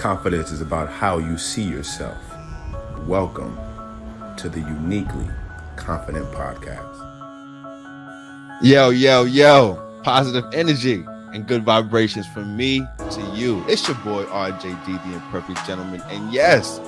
Confidence is about how you see yourself. Welcome to the Uniquely Confident Podcast. Yo, yo, yo. Positive energy and good vibrations from me to you. It's your boy RJD, the Imperfect Gentleman. And yes,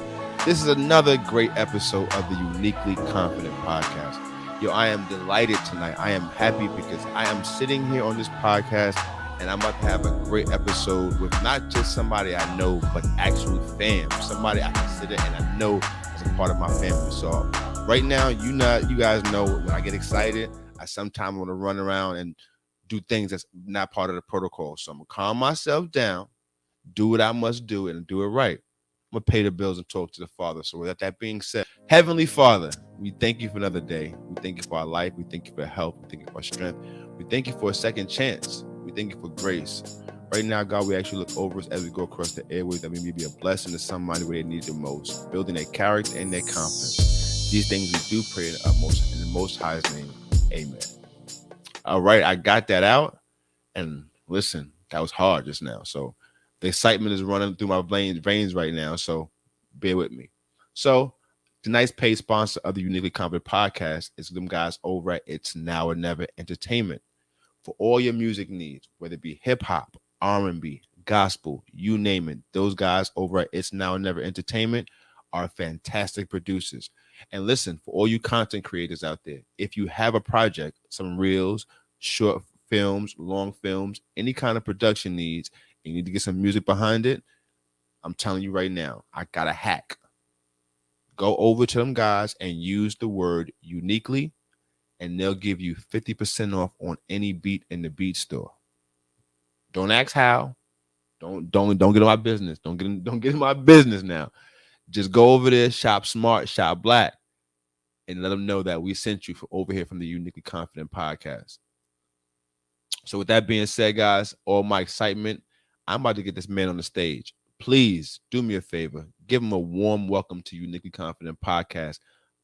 this is another great episode of the Uniquely Confident Podcast. Yo, I am delighted tonight. I am happy because I am sitting here on this podcast and I'm about to have a great episode with not just somebody I know, but actual fam. Somebody I consider and I know as a part of my family. So right now, you guys know when I get excited, I sometimes want to run around and do things that's not part of the protocol. So I'm going to calm myself down, do what I must do, and do it right. I'm going to pay the bills and talk to the Father. So with that being said, Heavenly Father, we thank you for another day. We thank you for our life. We thank you for health. We thank you for our strength. We thank you for a second chance. We thank you for grace. Right now, God, we actually look over us as we go across the airways that we may be a blessing to somebody where they need it the most, building their character and their confidence. These things we do pray in the Most High's name. Amen. All right, I got that out. And listen, that was hard just now. So the excitement is running through my veins right now. So bear with me. So tonight's paid sponsor of the Uniquely Confident Podcast is them guys over at It's Now or Never Entertainment. For all your music needs, whether it be hip hop, R&B, gospel, you name it, those guys over at It's Now or Never Entertainment are fantastic producers. And listen, for all you content creators out there, if you have a project, some reels, short films, long films, any kind of production needs, and you need to get some music behind it, I'm telling you right now, I got a hack. Go over to them guys and use the word uniquely, and they'll give you 50% off on any beat in the beat store. Don't ask how. Don't get in my business. Don't get in my business now. Just go over there, shop smart, shop black, and let them know that we sent you over here from the Uniquely Confident Podcast. So with that being said, guys, all my excitement, I'm about to get this man on the stage. Please do me a favor. Give him a warm welcome to Uniquely Confident Podcast.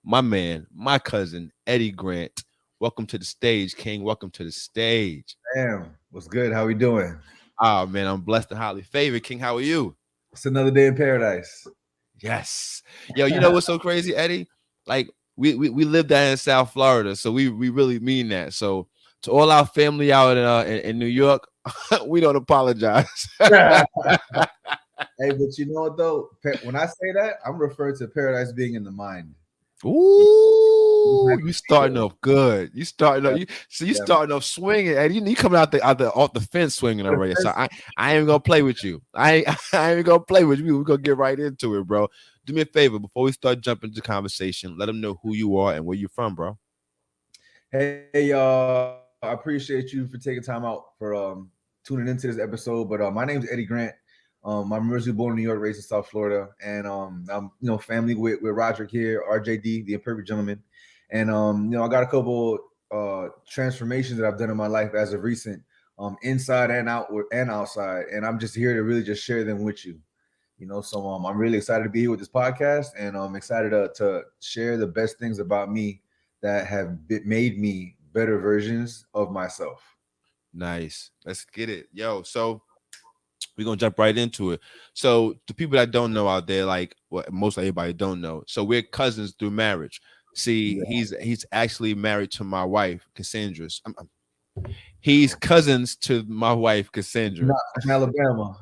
My man, my cousin, Eddie Grant. Welcome to the stage, King. Welcome to the stage. Damn, what's good? How we doing? Oh, man, I'm blessed and highly favored. King, how are you? It's another day in paradise. Yes. Yo, you know what's so crazy, Eddie? Like, we live down in South Florida, so we really mean that. So to all our family out in New York, we don't apologize. Hey, but you know what, though? When I say that, I'm referring to paradise being in the mind. Ooh, you starting off good. You starting off. Starting off swinging, and you coming off the fence swinging already. So I ain't even gonna play with you. I ain't even gonna play with you. We're gonna get right into it, bro. Do me a favor before we start jumping into conversation. Let them know who you are and where you're from, bro. Hey, y'all. I appreciate you for taking time out for tuning into this episode. But my name's Eddie Grant. I'm originally born in New York, raised in South Florida, and I'm family with Roderick here, RJD, the Imperfect Gentleman, and I got a couple transformations that I've done in my life as of recent, inside and outward and outside, and I'm just here to really just share them with you. So I'm really excited to be here with this podcast, and I'm excited to share the best things about me that have made me better versions of myself. Nice. Let's get it. Yo, so we're going to jump right into it. So the people that don't know out there, like most everybody don't know. So we're cousins through marriage. See, yeah. He's actually married to my wife, Cassandra. He's cousins to my wife, Cassandra. Not in Alabama.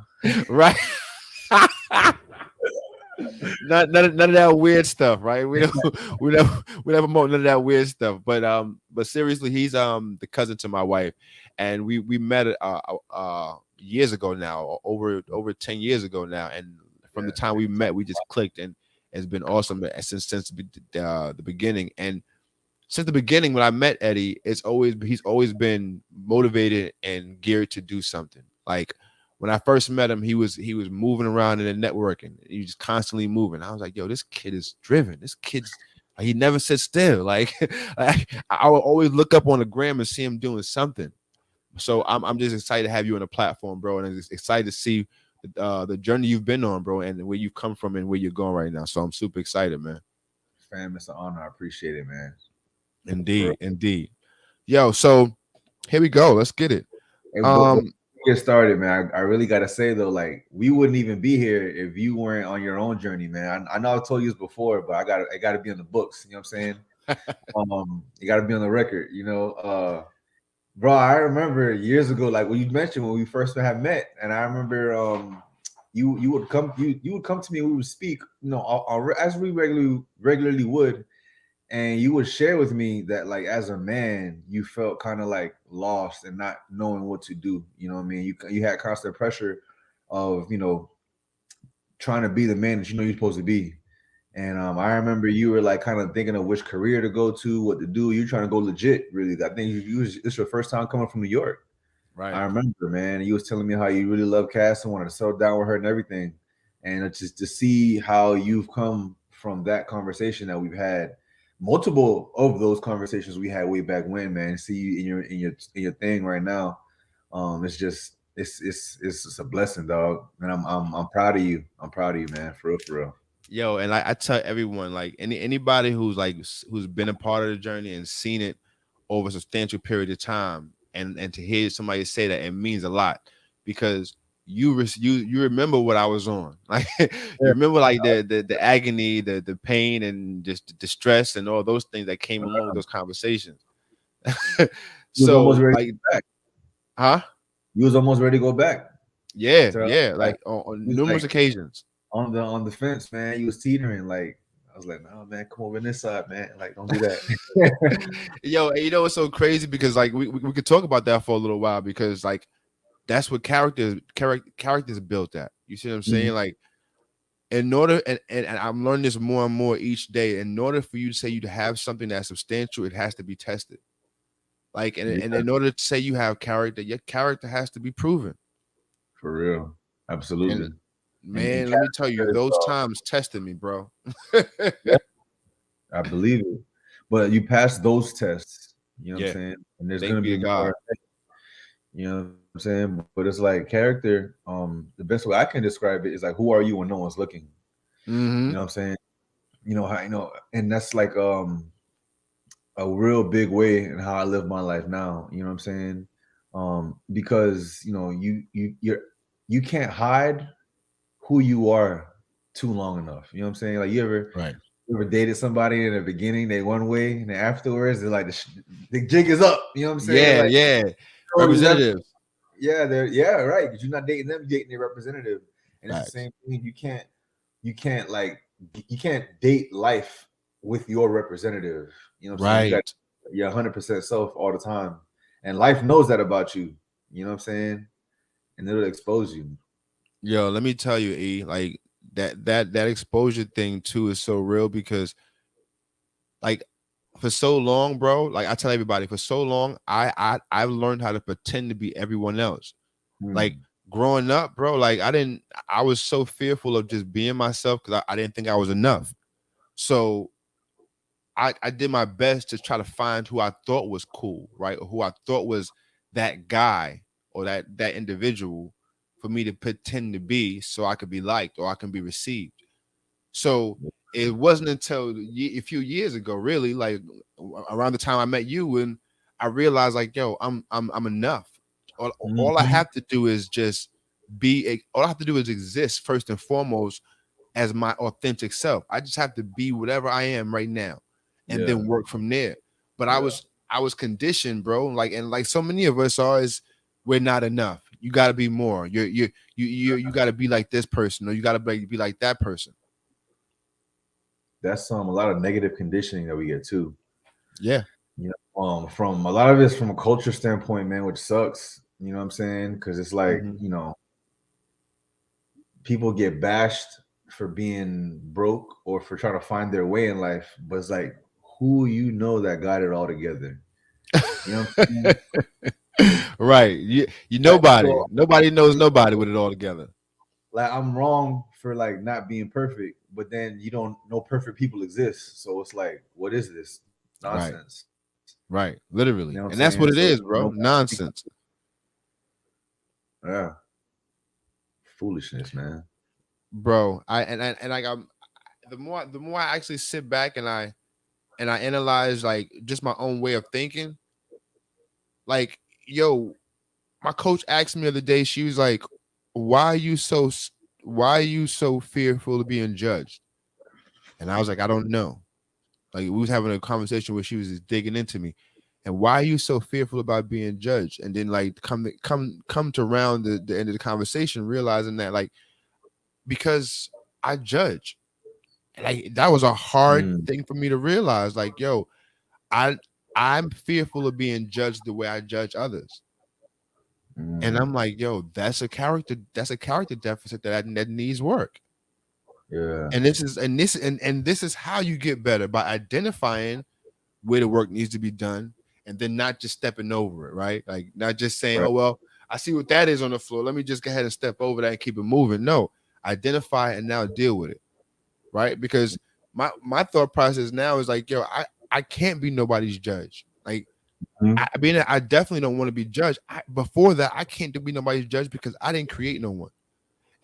Right. None of that weird stuff, right? We never promote none of that weird stuff. But seriously, he's the cousin to my wife, and we met years ago now, over 10 years ago now, and from the time we met, we just clicked, and it's been awesome since the beginning. And since the beginning, when I met Eddie, he's always been motivated and geared to do something. Like when I first met him, he was moving around in the networking. He was just constantly moving. I was like, yo, this kid is driven. This kid's he never sits still. Like I would always look up on the gram and see him doing something. So I'm just excited to have you on the platform, bro, and I'm just excited to see the journey you've been on, bro, and where you've come from and where you're going right now. So I'm super excited, man. Fam, it's an honor. I appreciate it, man. Indeed. Yo, so here we go. Let's get it. Hey, we get started, man, I really gotta say though, like we wouldn't even be here if you weren't on your own journey, man. I know I've told you this before, but I gotta be on the books. You know what I'm saying? You gotta be on the record. Bro, I remember years ago, like when you mentioned when we first had met, and I remember you would come you would come to me, we would speak, as we regularly would, and you would share with me that like as a man you felt kind of like lost and not knowing what to do. You know what I mean? You had constant pressure of trying to be the man that you know you're supposed to be. And I remember you were like kind of thinking of which career to go to, what to do. You're trying to go legit, really. I think this your first time coming from New York. Right. I remember, man. You was telling me how you really love Cass and wanted to settle down with her and everything. And it's just to see how you've come from that conversation that we've had, multiple of those conversations we had way back when, man. See you in your thing right now. It's just it's a blessing, dog. And I'm proud of you. I'm proud of you, man. For real, for real. Yo, and I tell everyone, like anybody who's been a part of the journey and seen it over a substantial period of time, and to hear somebody say that, it means a lot, because you remember what I was on. Like you remember like the agony, the pain, and just the distress and all those things that came along with those conversations. So like, huh? You was almost ready to go back. Yeah, like on numerous occasions. On the fence, man. You was teetering. Like I was like, no, man, come over this side, man. Like, don't do that. Yo, you know it's so crazy because like we could talk about that for a little while, because like that's what characters built at. You see what I'm saying? Like, in order, and I'm learning this more and more each day. In order for you to say you have something that's substantial, it has to be tested. Like, and in order to say you have character, your character has to be proven. For real, absolutely. And, man, let me tell you, those times tested me, bro. Yeah, I believe it. But you passed those tests, you know what I'm saying? And there's gonna be more, you know what I'm saying? But it's like character, the best way I can describe it is like, who are you when no one's looking? You know what I'm saying? You know how and that's like a real big way in how I live my life now. You know what I'm saying? Because you can't hide who you are too long enough. You know what I'm saying? Like you ever dated somebody in the beginning, they one way, and then afterwards they're like the jig is up. You know what I'm saying? Yeah. Representatives. Yeah, right. Because you're not dating them, you're dating their representative. And it's the same thing. You can't date life with your representative. You know what I'm saying? You're 100% self all the time. And life knows that about you. You know what I'm saying? And it'll expose you. Yo, let me tell you, E, like that exposure thing too is so real, because like for so long, bro, like I tell everybody, for so long, I've learned how to pretend to be everyone else. Like growing up, bro, like I was so fearful of just being myself because I didn't think I was enough. So I did my best to try to find who I thought was cool, right? Or who I thought was that guy or that individual for me to pretend to be, so I could be liked or I can be received. So it wasn't until a few years ago, really, like around the time I met you, when I realized, like, yo, I'm enough. All I have to do is just all I have to do is exist first and foremost as my authentic self. I just have to be whatever I am right now, and then work from there. But I was conditioned, bro. Like, and like so many of us are, is we're not enough. You got to be more. You got to be like this person, or you got to be like that person. That's a lot of negative conditioning that we get too. Yeah. From a lot of it's from a culture standpoint, man, which sucks. You know what I'm saying? Because it's like, people get bashed for being broke or for trying to find their way in life, but it's like, who that got it all together? You know what I'm saying? Right. You nobody knows nobody with it all together. Like, I'm wrong for like not being perfect, but then you don't know perfect people exist. So it's like, what is this nonsense? Right. Literally. And that's what it is, bro. Nonsense. Yeah. Foolishness, man. Bro, the more I actually sit back and I analyze like just my own way of thinking, like, yo, my coach asked me the other day, she was like, why are you so fearful of being judged? And I was like, I don't know. Like, we was having a conversation where she was just digging into me. And why are you so fearful about being judged? And then like come to round the end of the conversation, realizing that like, because I judge. Like, that was a hard thing for me to realize. Like, yo, I'm fearful of being judged the way I judge others. And I'm like, yo, that's a character deficit that needs work. Yeah. And this is how you get better, by identifying where the work needs to be done, and then not just stepping over it, right? Like, not just saying, Right. oh, well, I see what that is on the floor, let me just go ahead and step over that and keep it moving. No, identify and now deal with it, right? Because my thought process now is like, yo, I can't be nobody's judge. Like, I definitely don't want to be judged. Before that, I can't be nobody's judge because I didn't create no one.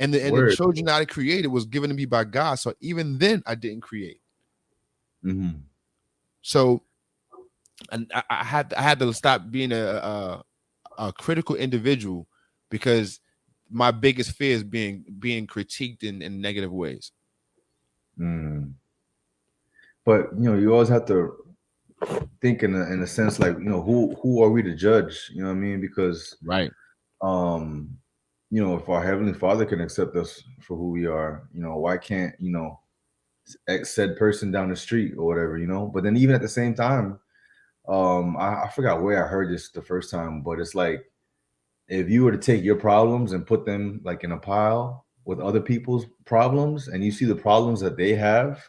And the children that I created was given to me by God. So even then, I didn't create. So, and I had to stop being a critical individual, because my biggest fear is being critiqued in negative ways. But you always have to think in a sense, like, who are we to judge? You know what I mean? Because right. If our Heavenly Father can accept us for who we are, why can't said person down the street or whatever? But then even at the same time, I forgot where I heard this the first time, but it's like, if you were to take your problems and put them like in a pile with other people's problems, and you see the problems that they have,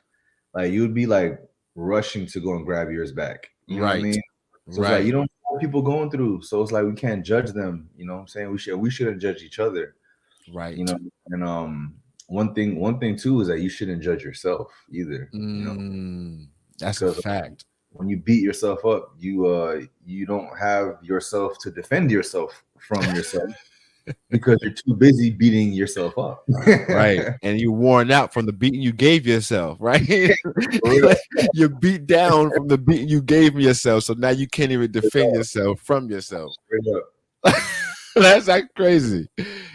like, you would be like rushing to go and grab yours back. You know what I mean? So it's like, you don't know what people going through. So it's like, we can't judge them. You know what I'm saying? We shouldn't judge each other. Right. And one thing too is that you shouldn't judge yourself either. That's a fact. When you beat yourself up, you don't have yourself to defend yourself from yourself because you're too busy beating yourself up. Right. And you're worn out from the beating you gave yourself, right? You're beat down from the beating you gave yourself. So now you can't even defend yourself from yourself. That's like crazy.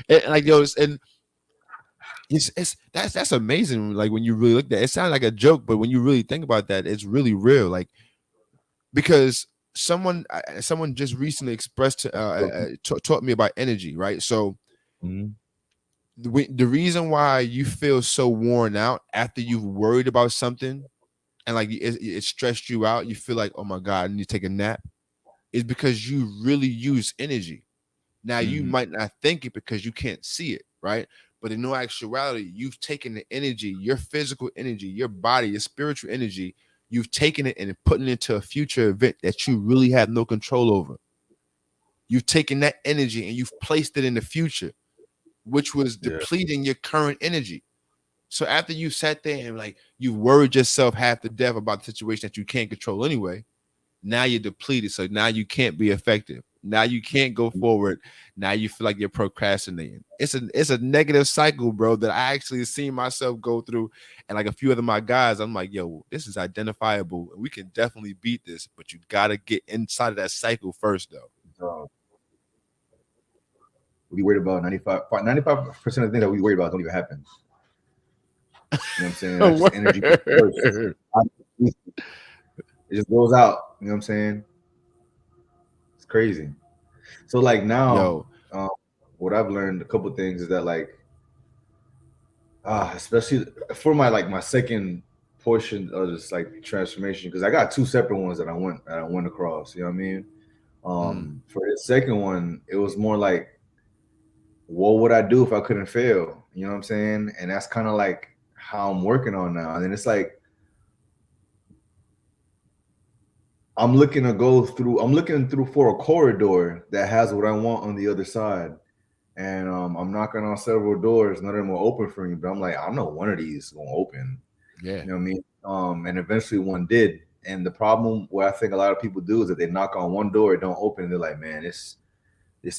And like, yo, and that's amazing. Like, when you really look at it, it sounds like a joke, but when you really think about that, it's really real. Like, because someone just recently expressed taught me about energy, right? So the reason why you feel so worn out after you've worried about something and like it stressed you out, you feel like, oh my God, I need to take a nap, is because you really use energy. Now, you might not think it because you can't see it, right? But in no actuality, you've taken the energy, your physical energy, your body, your spiritual energy, you've taken it and put it into a future event that you really have no control over. You've taken that energy and you've placed it in the future, which was depleting your current energy. So after you sat there and like you worried yourself half to death about the situation that you can't control anyway, now you're depleted. So now you can't be effective. Now you can't go forward. Now you feel like you're procrastinating. It's a negative cycle, bro, that I actually seen myself go through. And like a few of my guys, I'm like, yo, this is identifiable. We can definitely beat this, but you got to get inside of that cycle first, though. We worried about 95% of the things that we worry about don't even happen. You know what I'm saying? That's just energy. It just goes out. You know what I'm saying? It's crazy. So like now, what I've learned, a couple things, is that like, especially for my second portion of this like transformation, because I got two separate ones that I went across. You know what I mean? For the second one, it was more like, what would I do if I couldn't fail? You know what I'm saying? And that's kind of like how I'm working on now. And then it's like, I'm looking through for a corridor that has what I want on the other side. And I'm knocking on several doors, none of them will open for me. But I'm like, I know one of these gonna open. Yeah. You know what I mean? And eventually one did. And the problem, what I think a lot of people do, is that they knock on one door, it don't open, and they're like, man, this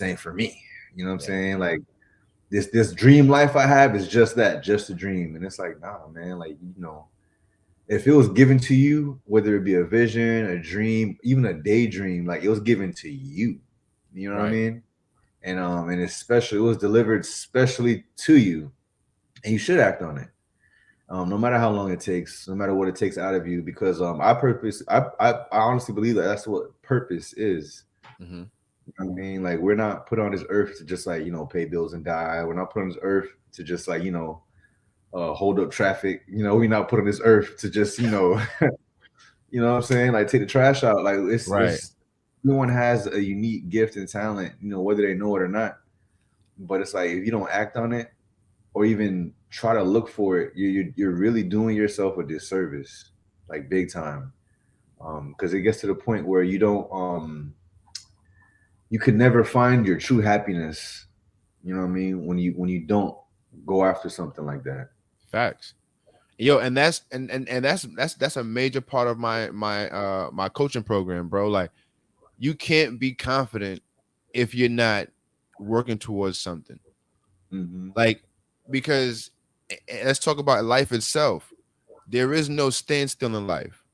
ain't for me. You know what I'm saying? Like, this dream life I have is just that, just a dream. And it's like, nah, man, like, if it was given to you, whether it be a vision, a dream, even a daydream, like, it was given to you. You know what I mean? and it's special. It was delivered specially to you, and you should act on it. No matter how long it takes, no matter what it takes out of you, because I honestly believe that that's what purpose is. Mm-hmm. You know what I mean? Like, we're not put on this earth to just, like, pay bills and die. We're not put on this earth to just, like, hold up traffic. We're not put on this earth to just, you know what I'm saying? Like, take the trash out. Like, Right. everyone has a unique gift and talent, whether they know it or not. But it's like, if you don't act on it or even try to look for it, you're really doing yourself a disservice, like, big time. Because it gets to the point where you could never find your true happiness. You know what I mean? When you don't go after something like that. Facts. Yo, and that's a major part of my coaching program, bro. Like, you can't be confident if you're not working towards something. Mm-hmm. Like, because let's talk about life itself. There is no standstill in life.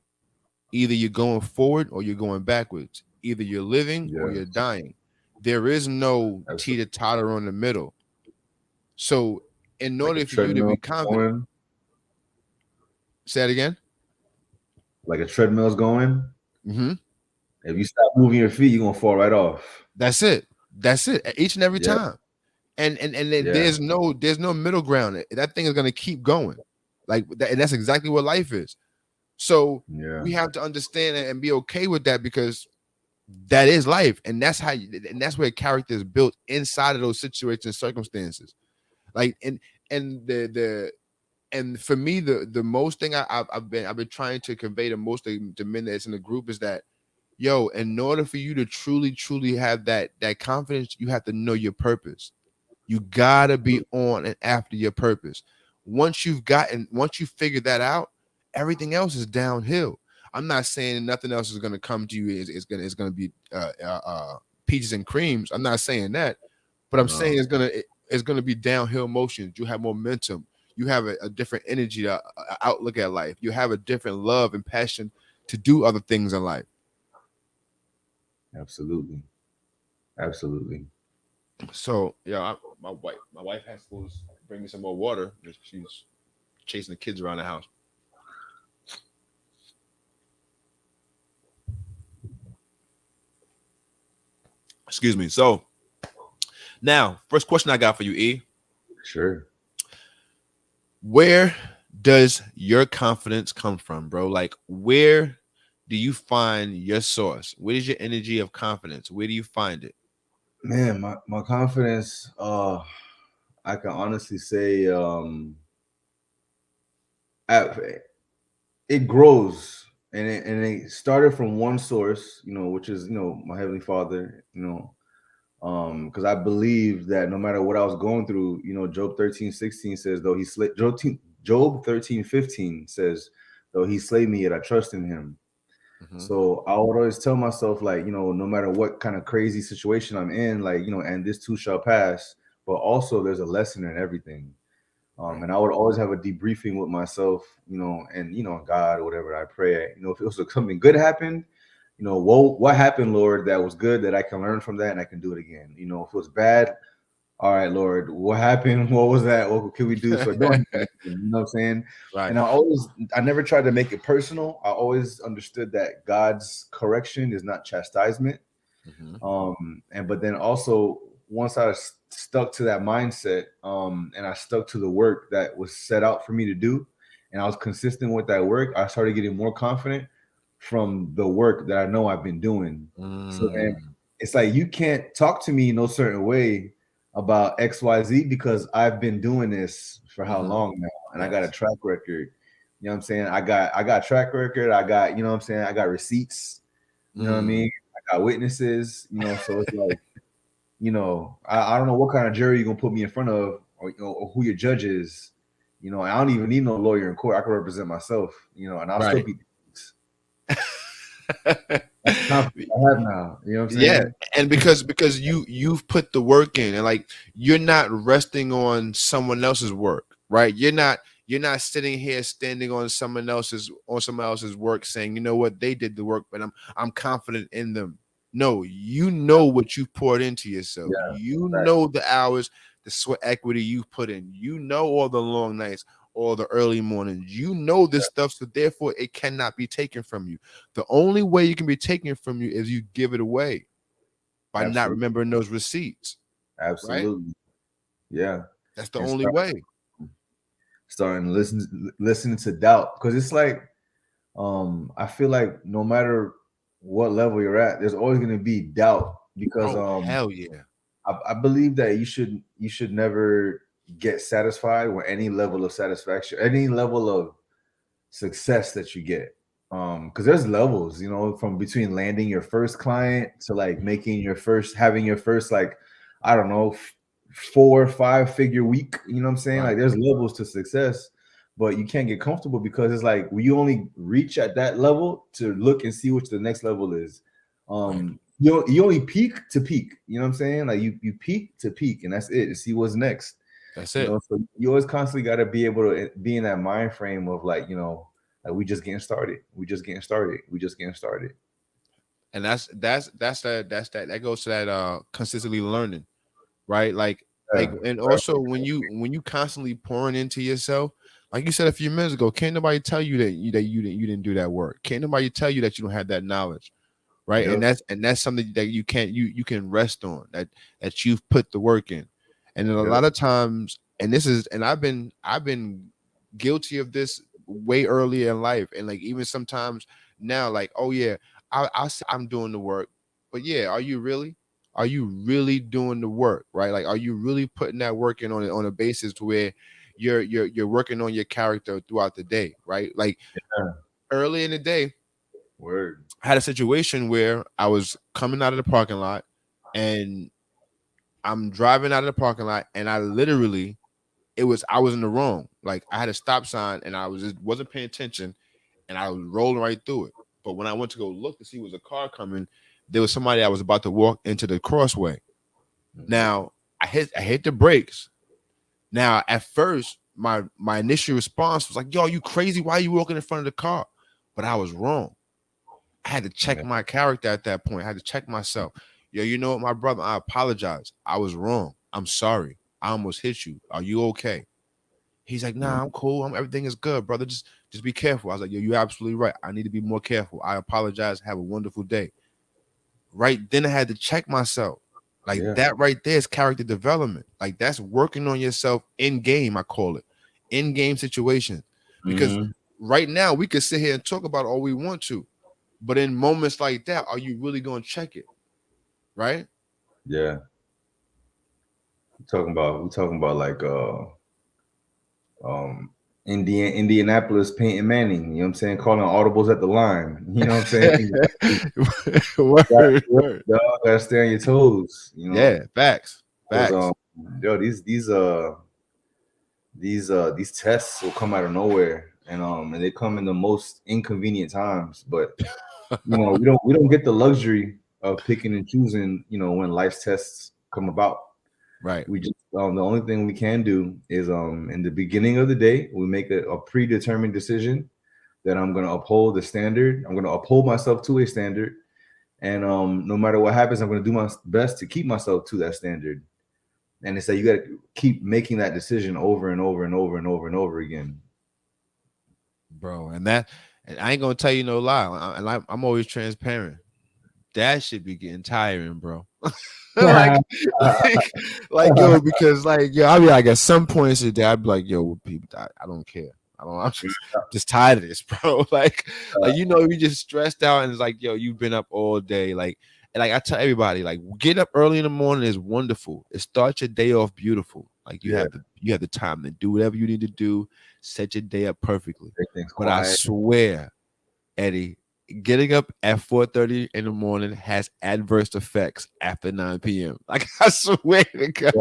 Either you're going forward or you're going backwards. Either you're living or you're dying. There is no teeter-totter on the middle. So in order for you to be confident, say it again. Like a treadmill's going. Mm-hmm. If you stop moving your feet, you're gonna fall right off. That's it. Each and every time. And there's no middle ground. That thing is gonna keep going. Like that, and that's exactly what life is. So we have to understand and be okay with that, because that is life, and that's where character is built inside of those situations and circumstances. Like and for me, the most thing I've been trying to convey to most of the men that's in the group is that, yo, in order for you to truly have that confidence, you have to know your purpose. You gotta be on and after your purpose. Once you figure that out, everything else is downhill. I'm not saying nothing else is gonna come to you. Is gonna be peaches and creams. I'm not saying that, but I'm saying it's gonna be downhill motions. You have momentum. You have a different energy, outlook at life. You have a different love and passion to do other things in life. Absolutely. So yeah, my wife has to bring me some more water. She's chasing the kids around the house. Excuse me. So now, first question I got for you, E. Sure. Where does your confidence come from, bro? Like, where do you find your source? Where is your energy of confidence? Where do you find it? Man, my confidence, I can honestly say, it grows, and it started from one source, which is, my Heavenly Father, because I believe that no matter what I was going through, Job 13:16 says, though he slayed, Job 13:15 says, though he slayed me, yet I trust in him. Mm-hmm. So I would always tell myself, like, no matter what kind of crazy situation I'm in, like, and this too shall pass, but also there's a lesson in everything. And I would always have a debriefing with myself, and, God, or whatever I pray, if it was something good happened, what happened, Lord, that was good, that I can learn from that and I can do it again. If it was bad, all right, Lord, what happened? What was that? What can we do? So don't, you know what I'm saying? Right. And I never tried to make it personal. I always understood that God's correction is not chastisement. Mm-hmm. But then also, once I stuck to that mindset, and I stuck to the work that was set out for me to do, and I was consistent with that work, I started getting more confident from the work that I know I've been doing. So and it's like, you can't talk to me no certain way about XYZ, because I've been doing this for how long now, and I got a track record. You know what I'm saying? I got track record. I got, you know what I'm saying? I got receipts. You know what I mean? I got witnesses. So it's like, I don't know what kind of jury you're gonna put me in front of, or who your judge is. I don't even need no lawyer in court. I can represent myself. And I'll still be. I have now, you know what I'm saying? Yeah, and because you've put the work in, and like, you're not resting on someone else's work, right? You're not sitting here standing on someone else's work saying, you know what, they did the work, but I'm confident in them. No, you know what you poured into yourself. Yeah, You right. know the hours, the sweat equity you put in. You know all the long nights, all the early mornings. You know this stuff, so therefore it cannot be taken from you. The only way you can be taken from you is you give it away by not Absolutely. remembering those receipts. Right? Absolutely. Yeah. That's the And only way. starting listening to doubt, because it's like I feel like no matter what level you're at, there's always going to be doubt, because Oh, hell yeah. I believe that you should never get satisfied with any level of satisfaction, any level of success that you get. Because there's levels, from between landing your first client to like having your first, like, I don't know, 4 or 5 figure week. You know what I'm saying? Right. Like, there's levels to success, but you can't get comfortable, because it's like we only reach at that level to look and see what the next level is. Right. You only peak to peak. You know what I'm saying? Like you peak to peak, and that's it. To see what's next. That's You it. know, so you always constantly got to be able to be in that mind frame of like, like we just getting started. We just getting started. We just getting started. And that goes to that consistently learning, right? Like and also when you constantly pouring into yourself, like you said a few minutes ago, can't nobody tell you that you didn't do that work. Can't nobody tell you that you don't have that knowledge, right? Yep. And that's something that you can rest on, that you've put the work in. And then a Yep. lot of times, and I've been guilty of this way earlier in life, and like even sometimes now, like, oh yeah, I'm doing the work, but yeah, are you really? Are you really doing the work, right? Like, are you really putting that work in on a basis to where you're working on your character throughout the day, right? Like early in the day, Word. I had a situation where I was coming out of the parking lot, and I'm driving out of the parking lot, and I literally, I was in the wrong. Like I had a stop sign, and I wasn't paying attention, and I was rolling right through it. But when I went to go look to see was a car coming, there was somebody that was about to walk into the crossway. Now I hit the brakes. Now at first, my initial response was like, "Yo, you crazy? Why are you walking in front of the car?" But I was wrong. I had to check my character at that point. I had to check myself. Yo, you know what, my brother? I apologize. I was wrong. I'm sorry. I almost hit you. Are you okay? He's like, nah, I'm cool. Everything is good, brother. Just be careful. I was like, yo, you're absolutely right. I need to be more careful. I apologize. Have a wonderful day. Right then I had to check myself. Like that right there is character development. Like that's working on yourself in game, I call it. In game situation. Because right now we could sit here and talk about all we want to. But in moments like that, are you really going to check it? Right? Yeah. We're talking about like Indianapolis Peyton Manning, you know what I'm saying? Calling audibles at the line. You know what I'm saying? Word. Dog, gotta stay on your toes, you know. Yeah, facts. Yo, these tests will come out of nowhere, and they come in the most inconvenient times. But we don't get the luxury of picking and choosing, when life's tests come about. Right. We just the only thing we can do is in the beginning of the day, we make a predetermined decision that I'm gonna uphold the standard. I'm gonna uphold myself to a standard. And no matter what happens, I'm gonna do my best to keep myself to that standard. And it's that you gotta keep making that decision over and over and over and over and over again. Bro, and I ain't gonna tell you no lie. I'm always transparent. That should be getting tiring, bro. like yo, because like yo, I'll be like at some points of the day, I'd be like, yo, people, I don't care. I'm just tired of this, bro. Like you just stressed out, and it's like, yo, you've been up all day, like, and like I tell everybody, like, get up early in the morning is wonderful. It starts your day off beautiful. Like you have the time to do whatever you need to do, set your day up perfectly. But I swear, Eddie, getting up at 4:30 in the morning has adverse effects after 9 p.m. Like I swear to God,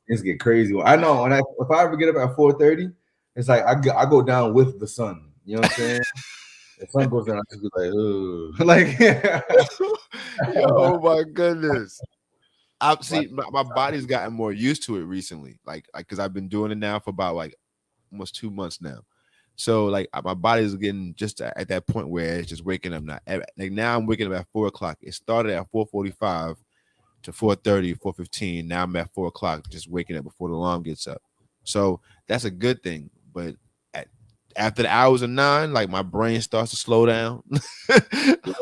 things get crazy. I know if I ever get up at 4:30, it's like I go down with the sun. You know what I'm saying? The sun goes down, I just be like, ooh, like, oh my goodness. I've seen my body's gotten more used to it recently, like because I've been doing it now for about like almost 2 months now. So like my body's getting just at that point where it's just waking up now. Like now I'm waking up at 4:00. It started at 4:45 to 4:30, 4:15. Now I'm at 4:00, just waking up before the alarm gets up. So that's a good thing. But after the hours of 9, like my brain starts to slow down.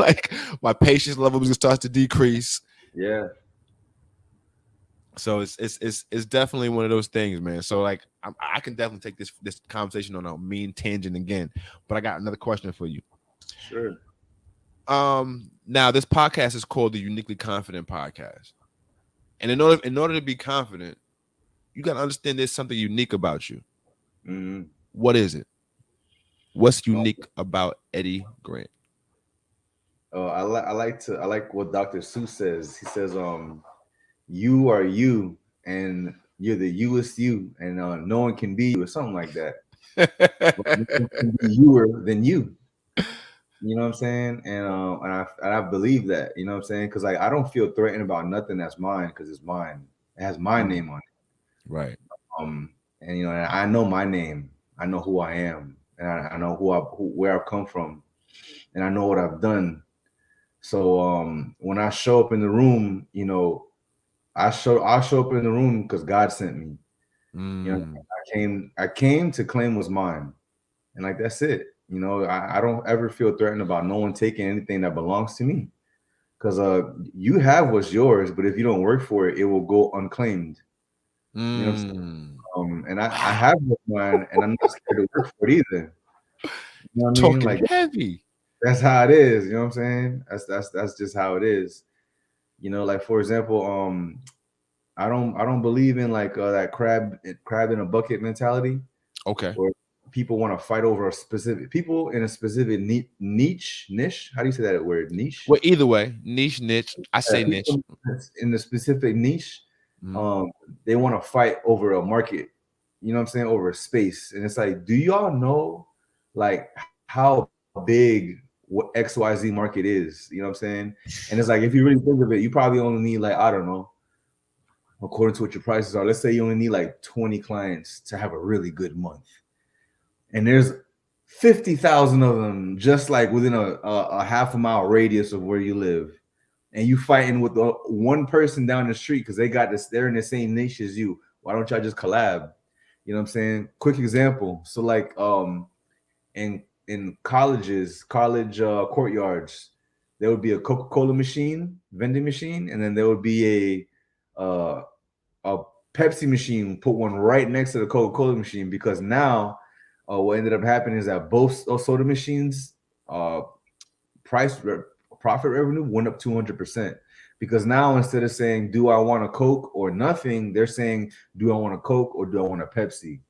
Like my patience level starts to decrease. Yeah. So it's definitely one of those things, man. So like I can definitely take this conversation on a mean tangent again, but I got another question for you. Sure. Now this podcast is called the Uniquely Confident Podcast, and in order to be confident, you got to understand there's something unique about you. Mm-hmm. What is it? What's unique about Eddie Grant? I like what Dr. Seuss says. He says, you are you, and you're the youest you, and no one can be you, or something like that. No one can be youer than you. You know what I'm saying? And I believe that. You know what I'm saying? Because like I don't feel threatened about nothing that's mine because it's mine. It has my name on it. Right. And you know, and I know my name. I know who I am, and I know where I've come from, and I know what I've done. So when I show up in the room, you know, I'll show up in the room because God sent me. You know, I came to claim what's mine, and like that's it. You know, I don't ever feel threatened about no one taking anything that belongs to me, because you have what's yours, but if you don't work for it, it will go unclaimed. You know what I'm saying? And I have what's mine, and I'm not scared to work for it either. You know what I mean? Like heavy. That's how it is. You know what I'm saying? That's just how it is. You know, like for example, I don't believe in like that crab in a bucket mentality. Okay. Where people want to fight over a specific niche. How do you say that word? Niche. Well, either way, niche. I say niche. In the specific niche, they want to fight over a market. You know what I'm saying? Over a space, and it's like, do y'all know like how big what XYZ market is? You know what I'm saying? And it's like, if you really think of it, you probably only need like, I don't know, according to what your prices are, let's say you only need like 20 clients to have a really good month. And there's 50,000 of them just like within a half a mile radius of where you live. And you fighting with the one person down the street because they're in the same niche as you. Why don't y'all just collab? You know what I'm saying? Quick example. So like in college courtyards, there would be a Coca-Cola vending machine, and then there would be a Pepsi machine, put one right next to the Coca-Cola machine, because now what ended up happening is that both soda machines profit revenue went up 200%, because now instead of saying, do I want a Coke or nothing, they're saying, do I want a Coke or do I want a Pepsi?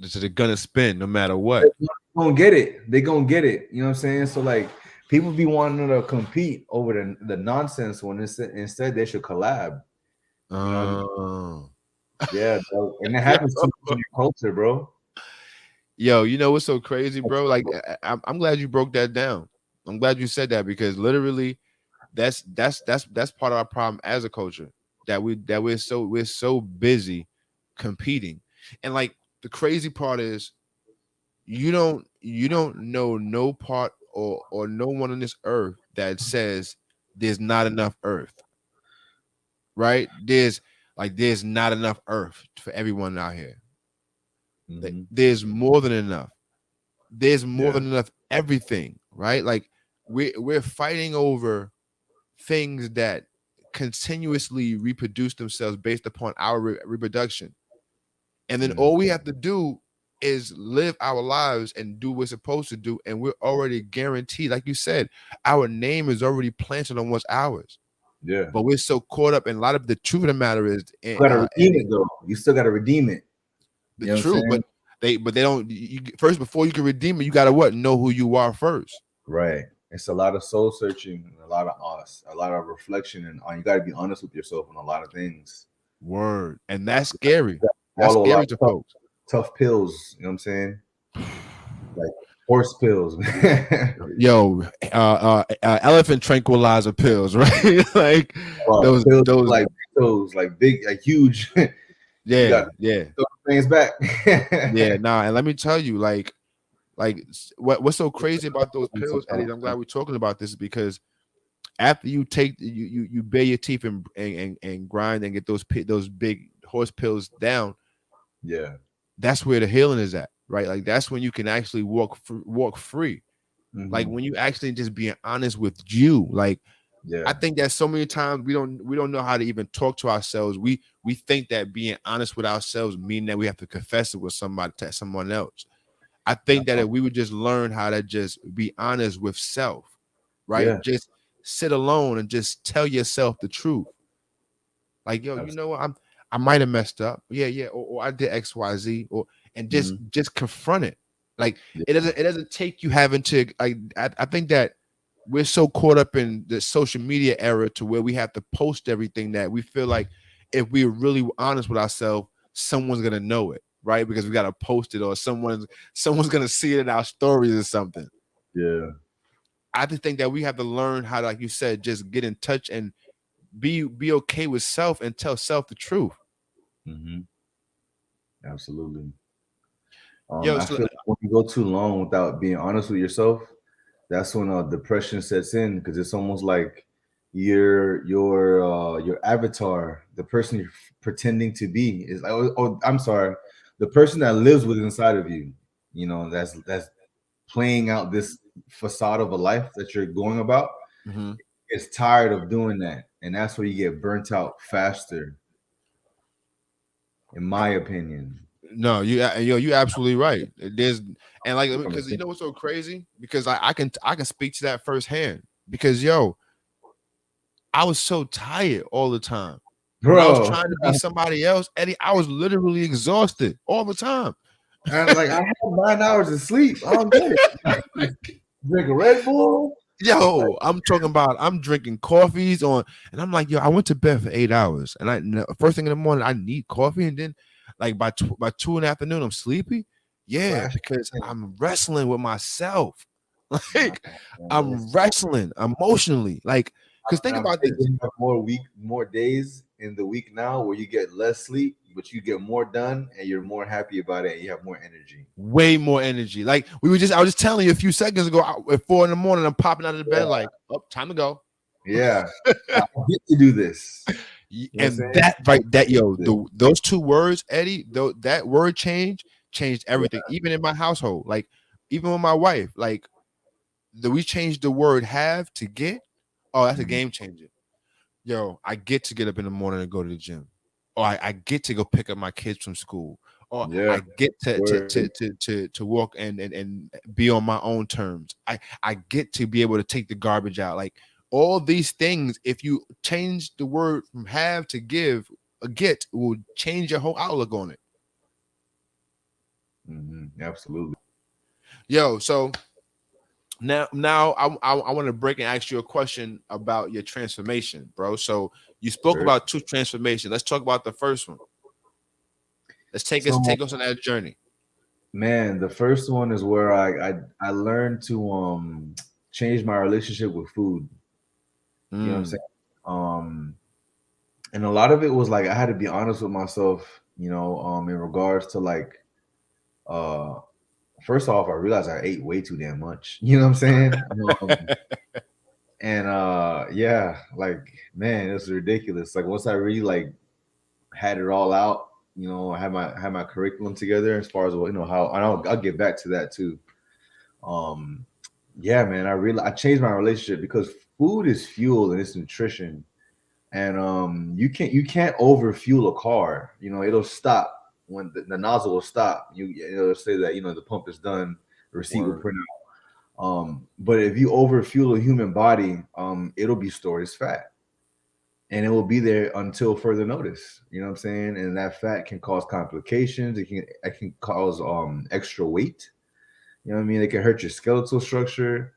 So they're gonna spend no matter what. They're gonna get it. They're gonna get it. You know what I'm saying? So like people be wanting to compete over the nonsense when instead they should collab. Yeah, bro. And it happens to your culture, bro. Yo, you know what's so crazy, bro? Like I'm glad you broke that down. I'm glad you said that, because literally that's part of our problem as a culture, that we're so busy competing. And like the crazy part is you don't know no part or no one on this earth that says there's not enough earth. Right? There's not enough earth for everyone out here. Mm-hmm. There's more than enough. There's more than enough everything, right? Like we're fighting over things that continuously reproduce themselves based upon our reproduction. And then all we have to do is live our lives and do what we're supposed to do. And we're already guaranteed, like you said, our name is already planted on what's ours. Yeah. But we're so caught up in a lot of the truth of the matter is you gotta redeem it though. You still gotta redeem it. The truth, but they don't first, before you can redeem it, you gotta know who you are first. Right. It's a lot of soul searching and a lot of reflection, and you gotta be honest with yourself on a lot of things. Word. And that's scary. That's scary to folks. Tough pills, you know what I'm saying? Like horse pills. Yo, elephant tranquilizer pills, right? Like those like big, like huge. Yeah. Things back. Yeah, nah, and let me tell you, like Like what's so crazy about those pills, Eddie? I'm glad we're talking about this because after you take you bare your teeth and grind and get those big horse pills down, yeah, that's where the healing is at, right? Like that's when you can actually walk free. Like when you actually just being honest with you. Like I think that so many times we don't know how to even talk to ourselves. We think that being honest with ourselves mean that we have to confess it with somebody to someone else. I think that if we would just learn how to just be honest with self, right? Just sit alone and just tell yourself the truth. Like, yo, you know what? I might have messed up. Yeah. Or I did XYZ and just confront it. Like it doesn't take you having to I think that we're so caught up in the social media era to where we have to post everything that we feel like if we're really honest with ourselves, someone's gonna know it, right? Because we gotta post it or someone's gonna see it in our stories or something. Yeah. I just think that we have to learn how to, like you said, just get in touch and be okay with self and tell self the truth. Absolutely. Yo, I feel like when you go too long without being honest with yourself, that's when depression sets in, because it's almost like your avatar, the person you're pretending to be, is like, I'm sorry, the person that lives within inside of you, you know, that's playing out this facade of a life that you're going about, is tired of doing that, and that's where you get burnt out faster, in my opinion. No, you're absolutely right. There's and like because you know what's so crazy? Because I can speak to that firsthand. Because I was so tired all the time. Bro, when I was trying to be somebody else, Eddie, I was literally exhausted all the time. And like I had 9 hours of sleep. I don't get it. Drink a Red Bull. Yo, I'm talking about I'm drinking coffees and I'm like, yo, I went to bed for 8 hours, and first thing in the morning I need coffee, and then like by 2 in the afternoon I'm sleepy. Yeah, because I'm wrestling with myself. Like I'm wrestling emotionally. Like, because think about this. You have more days in the week now where you get less sleep, but you get more done and you're more happy about it and you have more energy. Way more energy. Like I was just telling you a few seconds ago, at 4 in the morning, I'm popping out of the bed like, oh, time to go. Yeah. I get to do this. And those 2 words, Eddie, that word changed everything. Even in my household, like even with my wife, like we changed the word have to get. Oh, that's a game changer. Yo, I get to get up in the morning and go to the gym, or I get to go pick up my kids from school, or I get to walk and be on my own terms. I get to be able to take the garbage out. Like all these things, if you change the word from have to get, it will change your whole outlook on it. Absolutely. Yo, so now I want to break and ask you a question about your transformation, bro. So you spoke about 2 transformations. Let's talk about the first one. Let's take us on that journey. Man, the first one is where I learned to change my relationship with food. You know what I'm saying? And a lot of it was like I had to be honest with myself, you know, in regards to like first off, I realized I ate way too damn much. You know what I'm saying? And yeah, like man, it's ridiculous. Like once I really like had it all out, you know, I had my curriculum together as far as you know how, and I'll get back to that too. Yeah, man, I changed my relationship because food is fuel and it's nutrition, and you can't over fuel a car. You know, it'll stop when the nozzle will stop. It'll say that, you know, the pump is done, the receipt will print out. But if you over fuel a human body, it'll be stored as fat, and it will be there until further notice. You know what I'm saying? And that fat can cause complications. It can cause extra weight. You know what I mean? It can hurt your skeletal structure.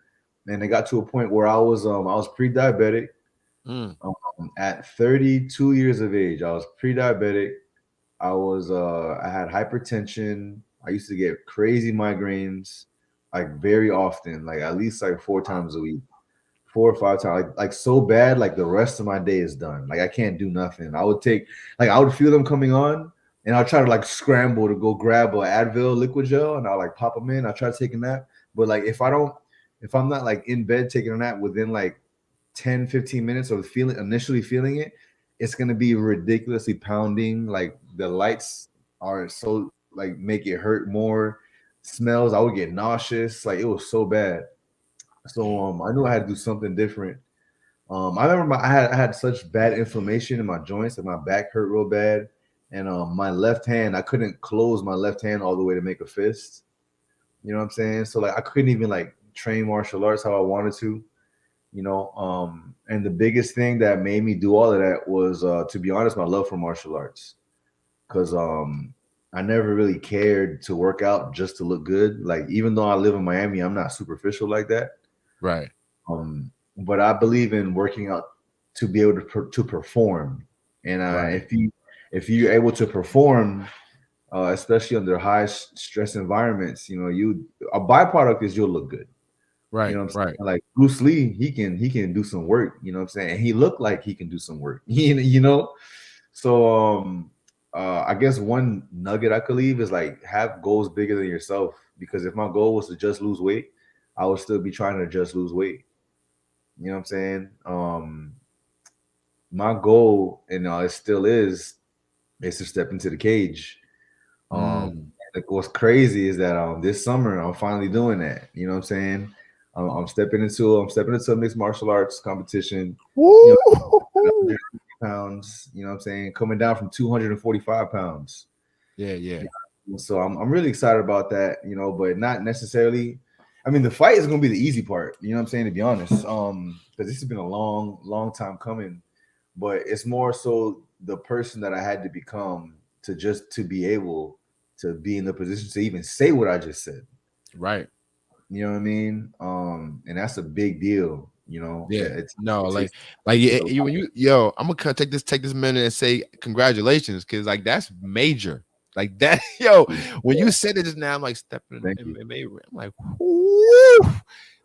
And it got to a point where I was pre-diabetic. At 32 years of age, I was pre-diabetic. I had hypertension. I used to get crazy migraines, like very often, like at least like 4 times a week, 4 or 5 times, like so bad, like the rest of my day is done. Like I can't do nothing. I would feel them coming on, and I'll try to like scramble to go grab a Advil liquid gel, and I'll like pop them in. I try to take a nap, but like if I'm not like in bed taking a nap within like 10, 15 minutes of initially feeling it, it's gonna be ridiculously pounding. Like the lights are so like make it hurt more. Smells, I would get nauseous. Like it was so bad. So I knew I had to do something different. I remember I had such bad inflammation in my joints and my back hurt real bad. And my left hand, I couldn't close my left hand all the way to make a fist. You know what I'm saying? So like I couldn't even like train martial arts how I wanted to, you know. And the biggest thing that made me do all of that was to be honest, my love for martial arts. Cause I never really cared to work out just to look good. Like even though I live in Miami, I'm not superficial like that. Right. But I believe in working out to be able to perform. And Right. if you're able to perform, especially under high stress environments, you know, a byproduct is you'll look good. Right. You know what I'm Right. saying? Like Bruce Lee, he can do some work. You know what I'm saying? And he looked like he can do some work. You know. So I guess one nugget I could leave is like have goals bigger than yourself. Because if my goal was to just lose weight, I would still be trying to just lose weight. You know what I'm saying? My goal, and it still is to step into the cage. Like what's crazy is that this summer I'm finally doing that. You know what I'm saying? I'm stepping into a mixed martial arts competition. You know, 150 pounds. You know what I'm saying? Coming down from 245 pounds. Yeah. Yeah. So I'm really excited about that. You know, but not necessarily. I mean, the fight is going to be the easy part. You know what I'm saying? To be honest, because this has been a long time coming. But it's more so the person that I had to become to be able to be in the position to even say what I just said. Right. You know what I mean? And that's a big deal. You know, Yeah. it Like takes a when yo, I'm gonna take this minute and say congratulations, because like that's major. Like that, yo, when you said it just now, I'm like stepping Thank in you. MMA. I'm like, whoo.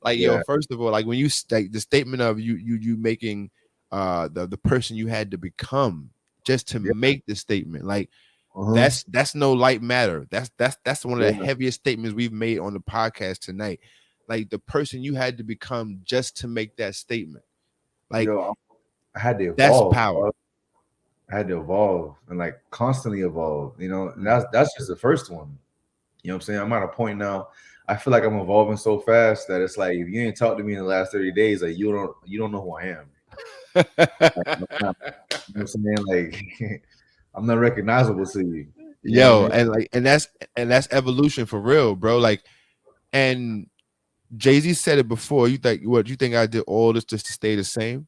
Like, yo, Yeah. first of all, like when you like the statement of you making the person you had to become just to Yeah. make the statement, like Uh-huh. that's no light matter. That's one of the Yeah. heaviest statements we've made on the podcast tonight. Like the person you had to become just to make that statement. Like Yo, I had to that's evolve. power. I had to evolve and like constantly evolve. You know, and that's just the first one. You know what I'm saying? I'm at a point now. I feel like I'm evolving so fast that it's like if you ain't talked to me in the last 30 days, like you don't know who I am. Like, I'm not, you know what I'm saying? Like I'm not recognizable to you. You know what I Yo, mean? and that's evolution for real, bro. Like, and Jay-Z said it before. You think I did all this just to stay the same?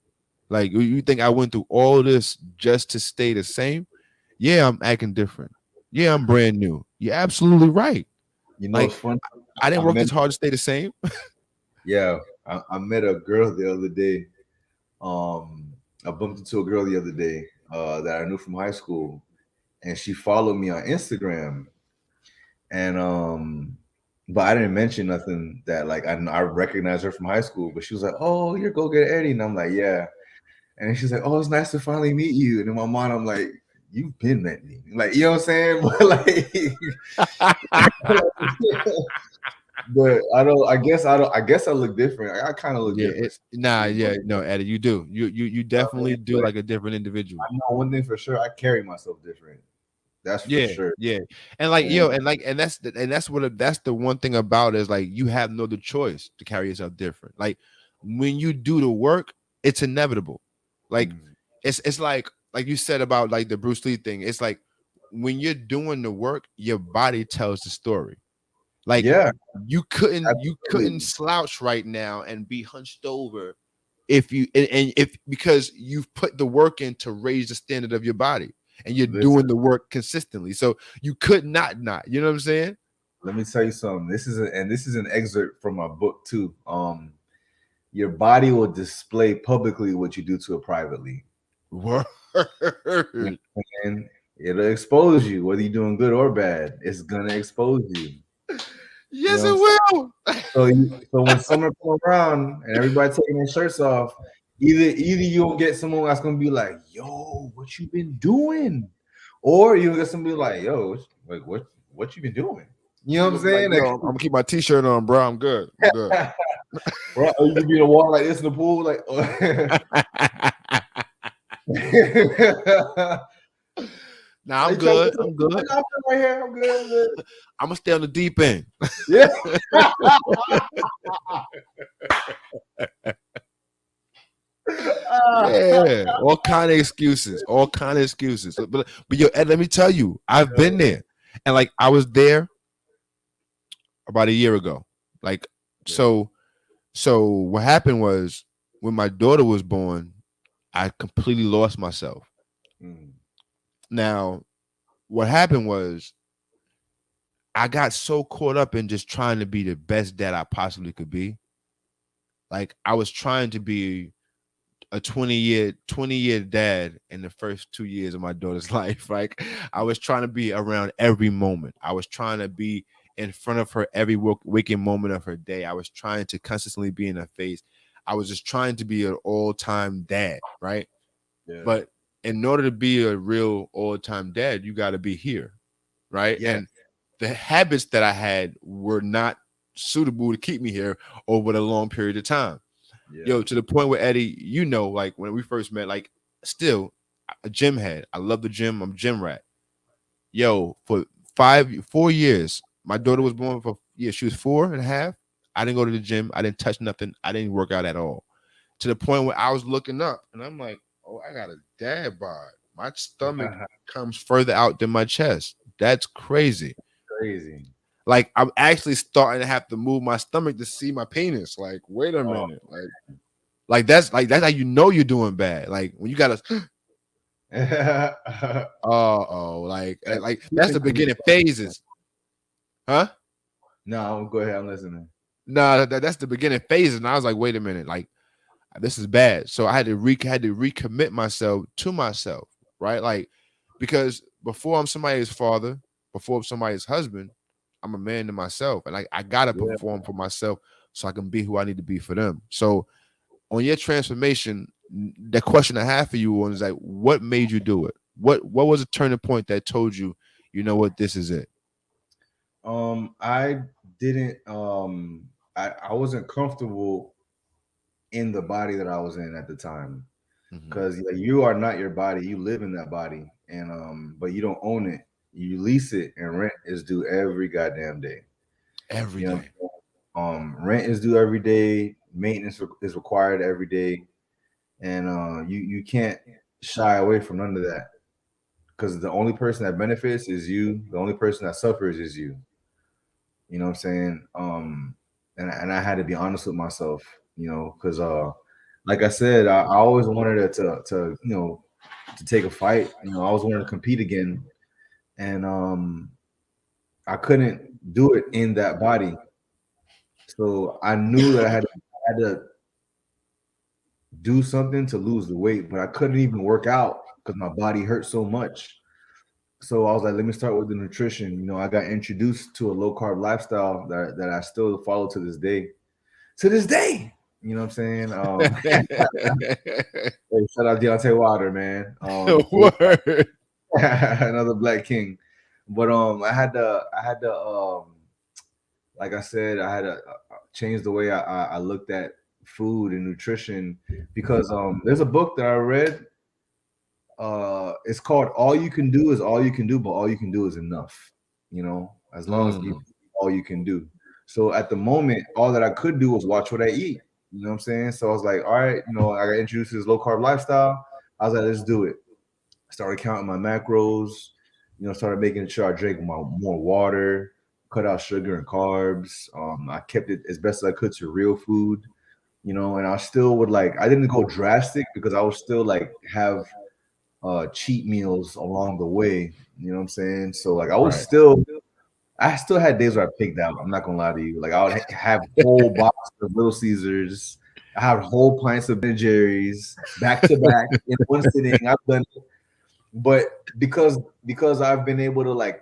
Like you think I went through all this just to stay the same? Yeah, I'm acting different. Yeah, I'm brand new. You're absolutely right. You know, Like it's fun. I didn't I work met this hard to stay the same. yeah, I met a girl the other day. I bumped into a girl the other day that I knew from high school, and she followed me on Instagram. And but I didn't mention nothing that like I recognized her from high school. But she was like, "Oh, you're Go Get Eddie," and I'm like, "Yeah." And she's like, "Oh, it's nice to finally meet you." And in my mind, I'm like, "You've been met me," like you know what I'm saying? But like, but I guess I look different. I kind of look Yeah, different. no, Eddie, you do. You definitely do like a different individual. I know one thing for sure. I carry myself different. That's for Yeah, sure. yeah, and like And and that's the one thing about it is like you have no other choice to carry yourself different. Like when you do the work, it's inevitable. Like it's like you said about like the Bruce Lee thing. It's like when you're doing the work, your body tells the story. Like yeah, you couldn't absolutely. slouch right now and be hunched over if you and if because you've put the work in to raise the standard of your body and you're Listen, doing the work consistently. So you could not, you know what I'm saying? let me tell you something. This is an excerpt from my book too. Your body will display publicly what you do to it privately. Word. And it'll expose you, whether you're doing good or bad. It's gonna expose you. You Yes, know it what I'm will. so when summer come around and everybody taking their shirts off, either you'll get someone that's gonna be like, "Yo, what you been doing? Or you get somebody like, yo, like what you been doing? You know what I'm Like, saying? yo, I'm gonna keep my t-shirt on, bro. I'm good. I'm good. Bro, you can be in the water like this in the pool, like. Nah, I'm good. I'm good. I'm right here. I'm good. I'm good. I'm gonna stay on the deep end. Yeah. Yeah, all kind of excuses, But yo, Ed, let me tell you, I've been there, and like I was there about a year ago. Like, so what happened was when my daughter was born, I completely lost myself. Mm. Now, what happened was I got so caught up in just trying to be the best dad I possibly could be. Like I was trying to be a 20-year dad in the first 2 years of my daughter's life. Like I was trying to be around every moment. I was trying to be in front of her every waking moment of her day. I was trying to consistently be in her face. I was just trying to be an all-time dad, right? Yeah. But in order to be a real all-time dad, you got to be here, right? Yeah. And the habits that I had were not suitable to keep me here over a long period of time. Yeah. Yo, to the point where Eddie, you know, like when we first met, like still a gym head. I love the gym. I'm a gym rat. Yo, for 4 years, my daughter was born for she was 4.5. I didn't go to the gym. I didn't touch nothing. I didn't work out at all. To the point where I was looking up and I'm like, oh, I got a dad bod. My stomach comes further out than my chest. That's crazy. Crazy. Like I'm actually starting to have to move my stomach to see my penis. Like, wait a minute. Like that's how you know you're doing bad. Like when you gotta like that's the beginning phases. Huh? No, go ahead. I'm listening. No, that's the beginning phases. And I was like, wait a minute, like this is bad. So I had to recommit myself to myself, right? Like because before I'm somebody's father, before I'm somebody's husband, I'm a man to myself, and I gotta perform for myself so I can be who I need to be for them. So, on your transformation, the question I have for you is like, what made you do it? What was a turning point that told you, you know what, this is it? I didn't. I wasn't comfortable in the body that I was in at the time because you are not your body. You live in that body, and but you don't own it. You lease it, and rent is due every goddamn day. Every day. Rent is due every day. Maintenance is required every day, and you can't shy away from none of that because the only person that benefits is you. The only person that suffers is you. You know what I'm saying? And I had to be honest with myself, because like I said, I always wanted it to to take a fight. I always wanted to compete again, and I couldn't do it in that body. So I knew that I had to do something to lose the weight, but I couldn't even work out because my body hurt so much. So I was like, let me start with the nutrition. I got introduced to a low carb lifestyle that I still follow to this day. To this day, you know what I'm saying? Hey, shout out Deontay Wilder, man. Word. Another black king. But I had to like I said, I had to change the way I looked at food and nutrition because there's a book that I read. It's called All You Can Do Is All You Can Do, but all you can do is enough. As long as you all you can do. So at the moment, all that I could do was watch what I eat. You know what I'm saying? So I was like, all right, I got introduced to this low carb lifestyle. I was like, let's do it. I started counting my macros, started making sure I drank more water, cut out sugar and carbs. I kept it as best as I could to real food, and I still would I didn't go drastic because I would still have cheat meals along the way. You know what I'm saying? So I was I still had days where I picked out. I'm not gonna lie to you. I would have whole boxes of Little Caesars. I have whole pints of Ben Jerry's back to back in one sitting. I've done it. But because I've been able to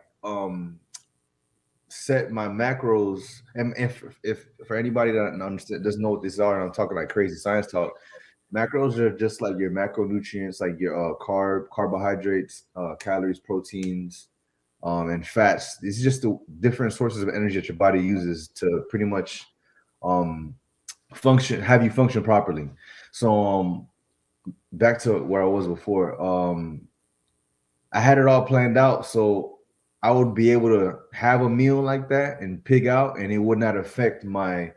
set my macros, and if for anybody that understand doesn't know what this are, and I'm talking like crazy science talk, Macros are just like your macronutrients, like your carbohydrates, calories, proteins, and fats. These are just the different sources of energy that your body uses to pretty much um, have you function properly. So back to where I was before. I had it all planned out, so I would be able to have a meal like that and pig out, and it would not affect my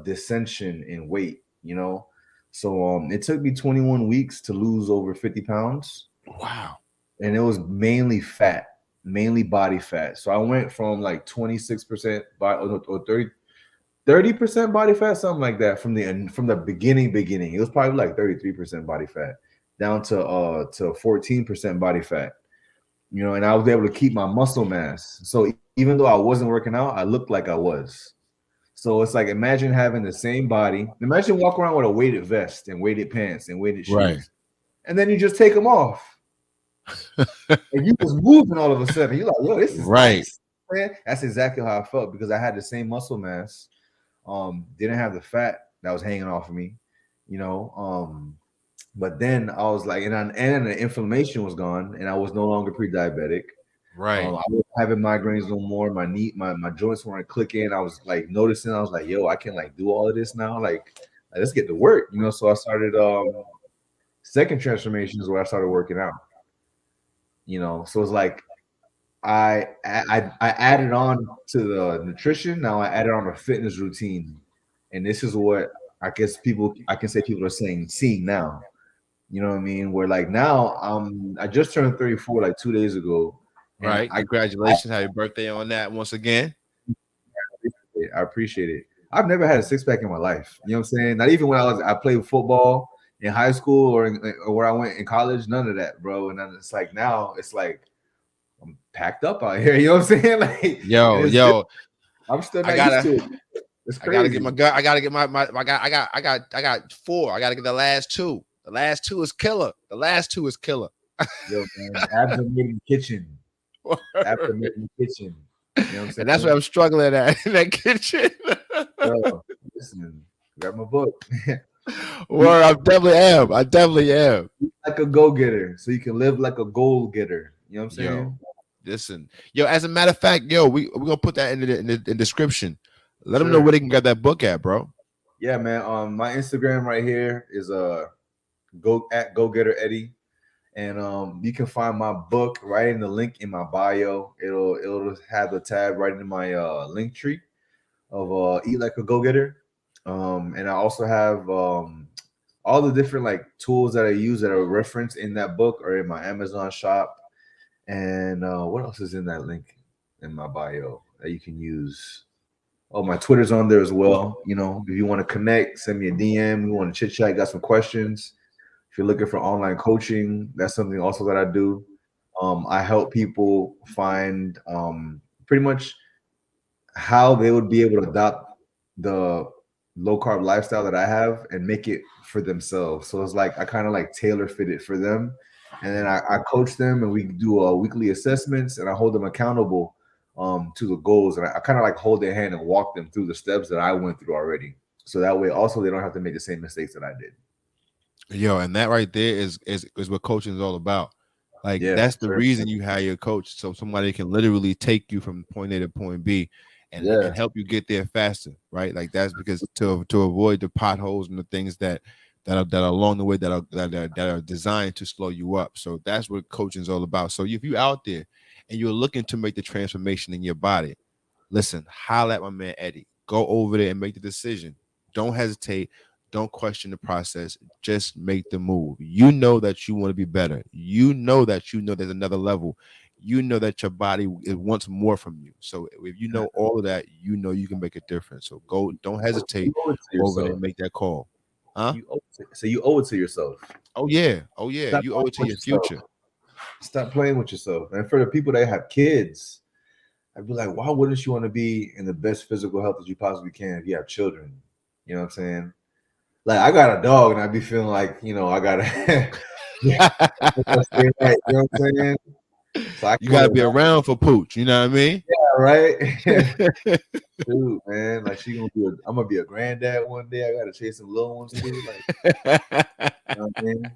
dissension in weight. You know, so it took me 21 weeks to lose over 50 pounds, Wow. and it was mainly fat, mainly body fat. So I went from like 26% body or 30% body fat, something like that, from the beginning. It was probably like 33% body fat down to 14% body fat. You know, and I was able to keep my muscle mass. So even though I wasn't working out, I looked like I was. So it's like, imagine having the same body. Imagine walking around with a weighted vest and weighted pants and weighted shoes, Right. and then you just take them off, and you was moving all of a sudden. You're like, yo, this is Right. nice, man. That's exactly how I felt, because I had the same muscle mass. Didn't have the fat that was hanging off of me, you know. But then I was like, and the inflammation was gone, and I was no longer pre-diabetic. Right. I wasn't having migraines no more. My joints weren't clicking. I was like noticing. I was like, yo, I can like do all of this now. Like let's get to work, you know. So I started. Second transformation is where I started working out. You know, so it's like I added on to the nutrition. Now I added on a fitness routine, and this is what I can say people are seeing now. You know what I mean? Where like now I just turned 34 like 2 days ago. Right. Congratulations. Happy birthday on that once again. I appreciate it. I've never had a six pack in my life. You know what I'm saying? Not even when I played football in high school or where I went in college. None of that, bro. And then it's like now it's like I'm packed up out here. You know what I'm saying? Like yo, I'm still not used to it. It's crazy. I gotta get my gun. I gotta get my I got 4. I gotta get the last 2. The last 2 is killer. Yo, man, abs are made in the kitchen. Abs are made in the kitchen. You know what I'm saying? And that's what I'm struggling at in that kitchen. Bro, listen, grab my book. Word, I definitely am. Like a go-getter, so you can live like a goal-getter. You know what I'm saying? Yo, listen, as a matter of fact, we're gonna put that in the description. Let them know where they can get that book at, bro. Yeah, man. My Instagram right here is go-getter Eddie, and you can find my book right in the link in my bio. It'll have the tab right in my link tree of Eat Like a Go-Getter. And I also have all the different like tools that I use that are referenced in that book or in my Amazon shop. And what else is in that link in my bio that you can use? Oh, my Twitter's on there as well. You know, if you want to connect, send me a DM. You want to chit chat, got some questions. If you're looking for online coaching, that's something also that I do. I help people find pretty much how they would be able to adopt the low carb lifestyle that I have and make it for themselves. So it's like I kind of like tailor fit it for them, and then I coach them, and we do weekly assessments, and I hold them accountable to the goals, and I kind of like hold their hand and walk them through the steps that I went through already. So that way, also they don't have to make the same mistakes that I did. Yo, and that right there is what coaching is all about. Like that's the reason you hire your coach, so somebody can literally take you from point A to point B and help you get there faster, right? Like that's because to avoid the potholes and the things that are along the way that are designed to slow you up. So that's what coaching is all about. So if you out there and you're looking to make the transformation in your body, listen, holla at my man Eddie. Go over there and make the decision. Don't hesitate. Don't question the process. Just make the move. You know that you want to be better. You know there's another level. You know that your body wants more from you. So if you know all of that, you know you can make a difference. So go. Don't hesitate. Go over there and make that call. Huh? You owe it to yourself. Oh yeah. You owe it to your future. Stop playing with yourself. And for the people that have kids, I'd be like, why wouldn't you want to be in the best physical health that you possibly can if you have children? You know what I'm saying? Like I got a dog, and I'd be feeling like, you know, I gotta. You know what I'm saying? So you gotta be around for Pooch. You know what I mean? Yeah, right? Dude, man, like I'm gonna be a granddad one day. I gotta chase some little ones too. Like, you know what I mean?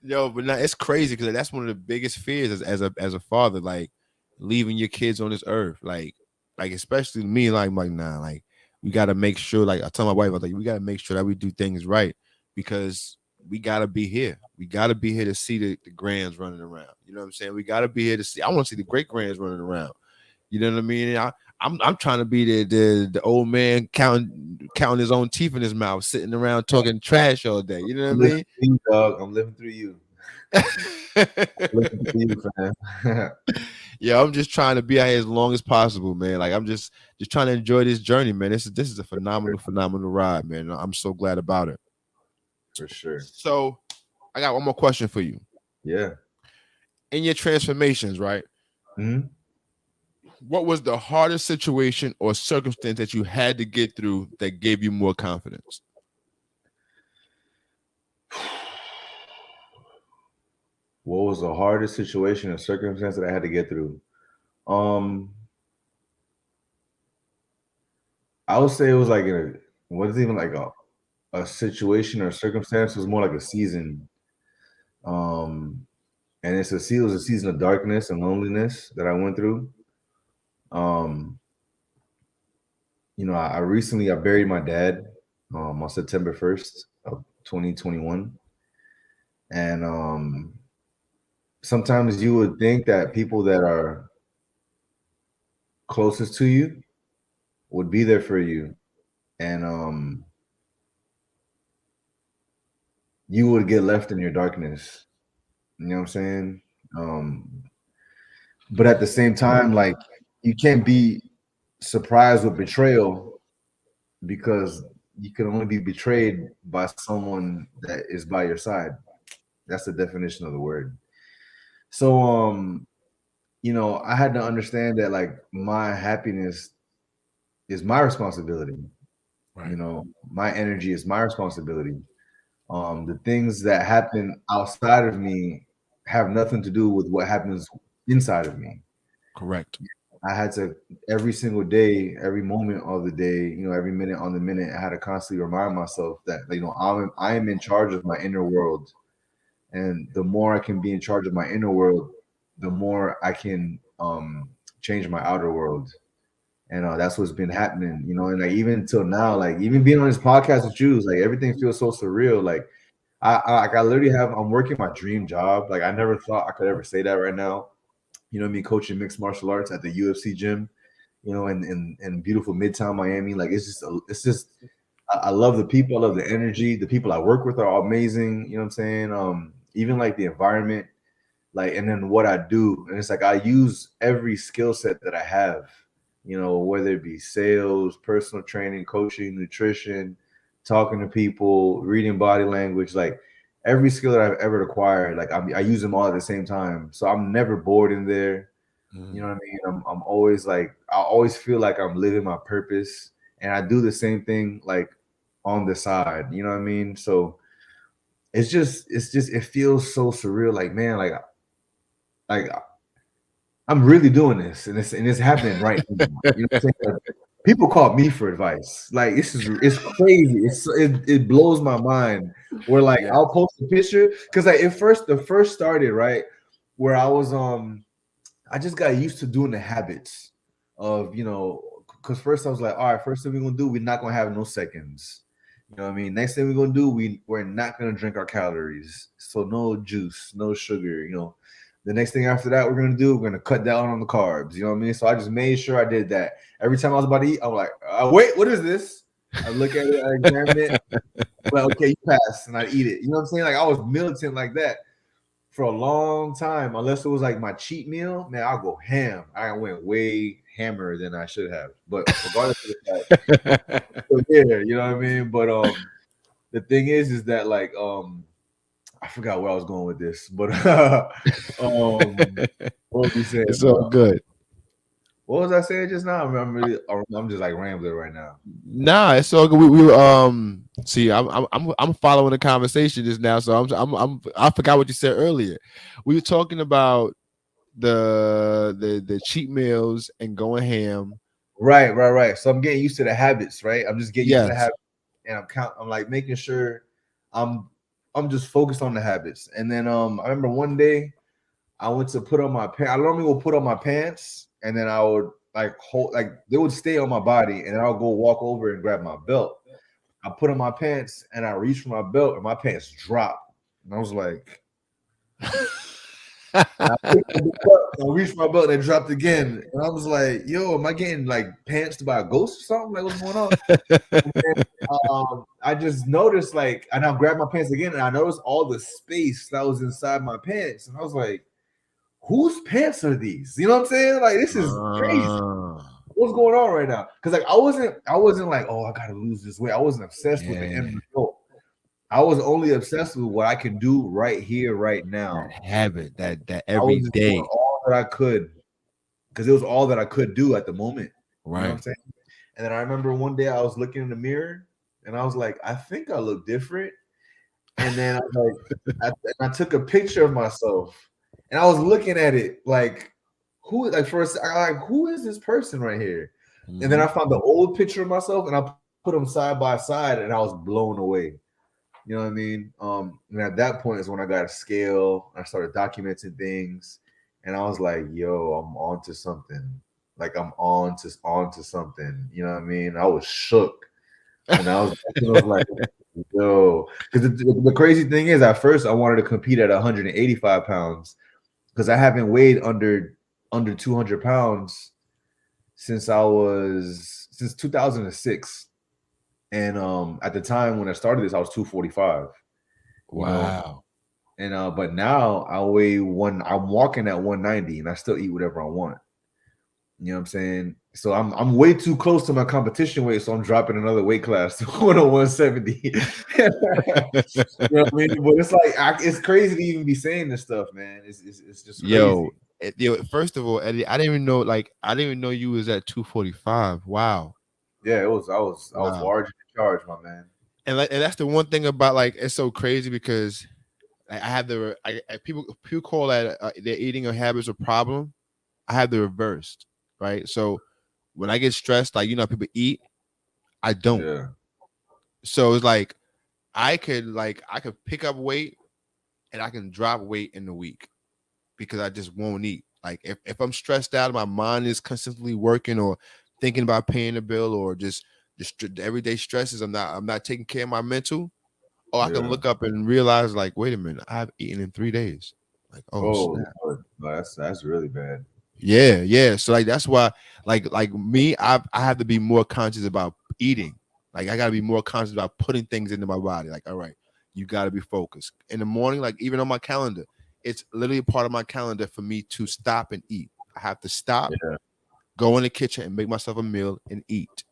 Yo, but now it's crazy because that's one of the biggest fears as a father, like leaving your kids on this earth, like especially me, like nah, like we got to make sure. Like I tell my wife, I was like, we got to make sure that we do things right because we got to be here. We got to be here to see the grands running around. You know what I'm saying? We got to be here to see. I want to see the great grands running around. You know what I mean? I'm trying to be the old man counting his own teeth in his mouth, sitting around talking trash all day. You know what I mean? You, dog. I'm living through you. Living through you, fam. Yeah, I'm just trying to be out here as long as possible, man. Like I'm just trying to enjoy this journey, man. This is a phenomenal ride, man. I'm so glad about it. For sure. So I got one more question for you. Yeah. In your transformations, right? Mm-hmm. What was the hardest situation or circumstance that you had to get through that gave you more confidence? What was the hardest situation or circumstance that I had to get through? I would say it was like wasn't even like a situation or circumstance. It was more like a season. And it was a season of darkness and loneliness that I went through. You know, I recently buried my dad on September 1st of 2021. And sometimes you would think that people that are closest to you would be there for you. And you would get left in your darkness. You know what I'm saying? But at the same time, like you can't be surprised with betrayal because you can only be betrayed by someone that is by your side. That's the definition of the word. So, you know, I had to understand that like my happiness is my responsibility. Right. You know, my energy is my responsibility. The things that happen outside of me have nothing to do with what happens inside of me. Correct. I had to every single day, every moment of the day, you know, every minute on the minute, I had to constantly remind myself that, you know, I am in charge of my inner world. And the more I can be in charge of my inner world, the more I can change my outer world. And that's what's been happening, you know, and like even till now, like even being on this podcast with you, like everything feels so surreal. Like I literally I'm working my dream job. Like I never thought I could ever say that right now. You know what I mean? Coaching mixed martial arts at the UFC gym, you know, in beautiful Midtown Miami. Like it's just I love the people, I love the energy. The people I work with are amazing. You know what I'm saying? Even like the environment, like, and then what I do. And it's like I use every skill set that I have, you know, whether it be sales, personal training, coaching, nutrition, talking to people, reading body language, like every skill that I've ever acquired, like I use them all at the same time. So I'm never bored in there. You know what I mean? I'm always like, I always feel like I'm living my purpose, and I do the same thing like on the side. You know what I mean? So it's just it feels so surreal. Like, man, like I'm really doing this, and it's happening right now. You know what I'm saying? Like, people call me for advice. Like it's crazy. It blows my mind. Where like I'll post a picture because like the first started right where I was I just got used to doing the habits of, you know, because first I was like, all right, first thing we're gonna do, we're not gonna have no seconds. You know what I mean? Next thing we're gonna do, we're not gonna drink our calories. So no juice, no sugar, you know. The next thing after that we're gonna cut down on the carbs. You know what I mean? So I just made sure I did that. Every time I was about to eat, I'm like, wait, what is this? I look at it, I examine it. Well, okay, you pass, and I eat it. You know what I'm saying? Like I was militant like that for a long time, unless it was like my cheat meal. Man, I'll go ham. I went way hammer than I should have. But regardless of that, yeah, you know what I mean? But the thing is that like I forgot where I was going with this, but what was we saying? It's all good. What was I saying just now? I'm just like rambling right now. Nah, it's all good. We see, I'm following the conversation just now, so I forgot what you said earlier. We were talking about the cheat meals and going ham. Right. So I'm getting used to the habits, right? I'm just getting used to the Yes. habits, and I'm like making sure I'm I'm just focused on the habits. And then I remember one day I went to put on my pants. I normally will put on my pants, and then I would like hold like they would stay on my body, and then I'll go walk over and grab my belt. I put on my pants and I reached for my belt, and my pants dropped. And I was like, and I picked it up, and I reached for my belt and it dropped again. And I was like, yo, am I getting like pantsed by a ghost or something? Like, what's going on? And then, I just noticed like, and I grabbed my pants again, and I noticed all the space that was inside my pants, and I was like, whose pants are these? You know what I'm saying? Like, this is crazy. What's going on right now? Because like I wasn't like, oh, I gotta lose this weight. I wasn't obsessed with the end result. I was only obsessed with what I can do right here, right now. That habit, that I every was just day. doing all that I could, because it was all that I could do at the moment. You know what I'm Right. saying? And then I remember one day I was looking in the mirror and I was like, I think I look different. And then I was like, I took a picture of myself and I was looking at it like, who, like first, I like, who is this person right here? And then I found the old picture of myself and I put them side by side and I was blown away. You know what I mean? And at that point is when I got a scale. I started documenting things, and I was like, "Yo, I'm on to something. Like I'm on to something." You know what I mean? I was shook, and I was like, "Yo," because the crazy thing is, at first I wanted to compete at 185 pounds because I haven't weighed under 200 pounds since 2006. And at the time when I started this, I was 245. Wow. And but now I weigh I'm walking at 190 and I still eat whatever I want. You know what I'm saying? So I'm way too close to my competition weight, so I'm dropping another weight class to 170. You know what I mean? But it's like it's crazy to even be saying this stuff, man. It's just crazy. Yo, first of all, Eddie, I didn't even know you was at 245. Wow. Yeah, I was large in charge, my man. And that's the one thing about like it's so crazy because I have people call that their eating or habits a problem. I have the reversed, right? So when I get stressed, like how people eat, I don't. Yeah. So it's like I could pick up weight and I can drop weight in the week because I just won't eat. Like if I'm stressed out, my mind is constantly working or thinking about paying a bill or just the everyday stresses. I'm not taking care of my mental. Oh, I can look up and realize, like, wait a minute, I've eaten in 3 days. Like, that's really bad. Yeah. So like that's why, like me, I have to be more conscious about eating. Like I gotta be more conscious about putting things into my body. Like, all right, you gotta be focused. In the morning, like even on my calendar, it's literally part of my calendar for me to stop and eat. I have to stop, go in the kitchen and make myself a meal and eat.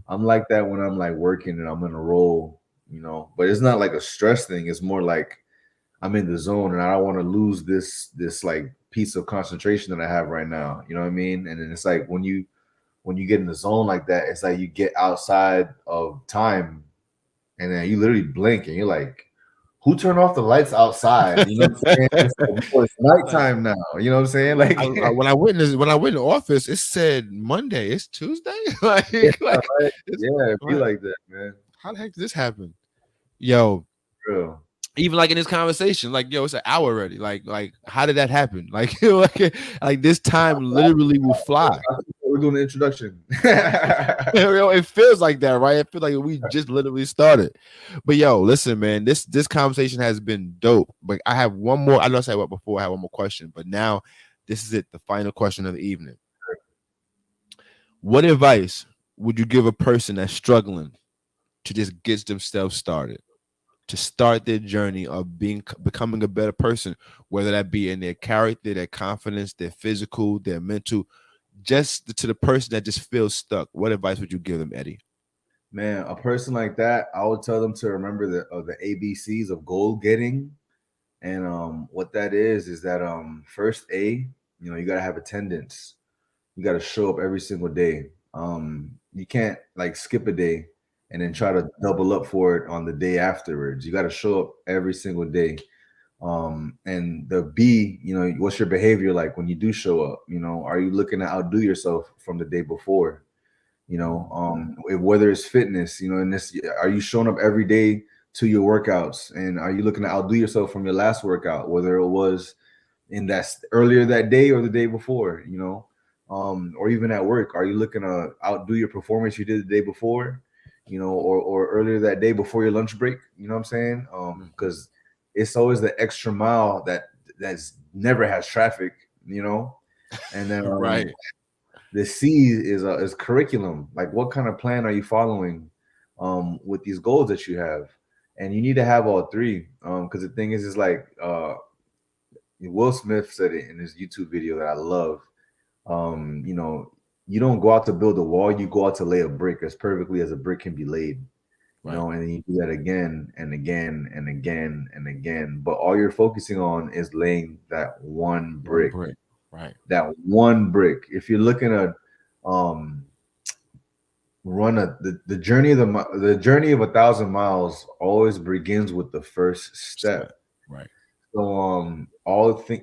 I'm like that when I'm like working and I'm in a role, but it's not like a stress thing. It's more like I'm in the zone and I don't want to lose this like piece of concentration that I have right now. You know what I mean? And then it's like when you get in the zone like that, it's like you get outside of time and then you literally blink and you're like, who turned off the lights outside? You know what I'm saying? It's nighttime now. You know what I'm saying? Like when I went in the office, it said Monday. It's Tuesday. Like, yeah, it be like that, man. How the heck did this happen? Yo, Real. Even like in this conversation, like yo, it's an hour already. Like how did that happen? Like like this time literally will fly. We're doing the introduction. It feels like that, right? It feels like we just literally started. But yo, listen, man, this conversation has been dope. But I have one more. I know I said what before. I have one more question, but now this is it. The final question of the evening. What advice would you give a person that's struggling to just get themselves started, to start their journey of becoming a better person, whether that be in their character, their confidence, their physical, their mental? Just to the person that just feels stuck, what advice would you give them, Eddie? Man, a person like that, I would tell them to remember the ABCs of goal getting. And what that is that first A, you gotta have attendance. You gotta show up every single day. You can't like skip a day and then try to double up for it on the day afterwards. You gotta show up every single day. And the B, what's your behavior like when you do show up? Are you looking to outdo yourself from the day before? Whether it's fitness, in this, are you showing up every day to your workouts, and are you looking to outdo yourself from your last workout, whether it was in that earlier that day or the day before, or even at work? Are you looking to outdo your performance you did the day before, or earlier that day before your lunch break? You know what I'm saying? Because it's always the extra mile that's never has traffic, and then Right. the C is curriculum. Like, what kind of plan are you following with these goals that you have? And you need to have all three. Because the thing is like Will Smith said it in his YouTube video that I love. You don't go out to build a wall, you go out to lay a brick as perfectly as a brick can be laid. And then you do that again and again and again and again. But all you're focusing on is laying that one brick. Right. That one brick. If you're looking at run the journey of the journey of 1,000 miles always begins with the first step. Right. So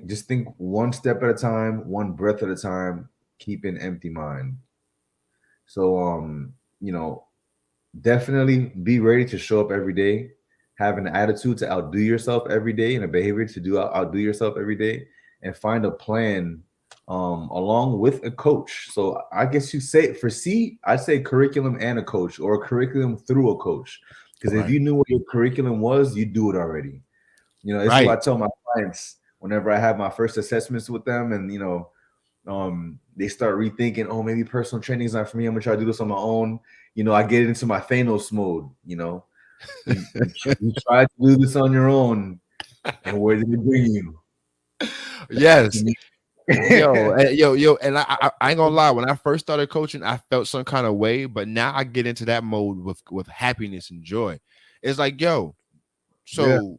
just think one step at a time, one breath at a time, keep an empty mind. So definitely be ready to show up every day, have an attitude to outdo yourself every day, and a behavior to outdo yourself every day, and find a plan along with a coach. So I guess you say for C, I'd say curriculum and a coach, or a curriculum through a coach. Because if you knew what your curriculum was, you do it already. This is what I tell my clients whenever I have my first assessments with them, and they start rethinking, oh, maybe personal training is not for me, I'm gonna try to do this on my own. I get into my Thanos mode. You try to do this on your own, and where did it bring you? Yes. yo, and I ain't gonna lie. When I first started coaching, I felt some kind of way, but now I get into that mode with happiness and joy. It's like, yo, so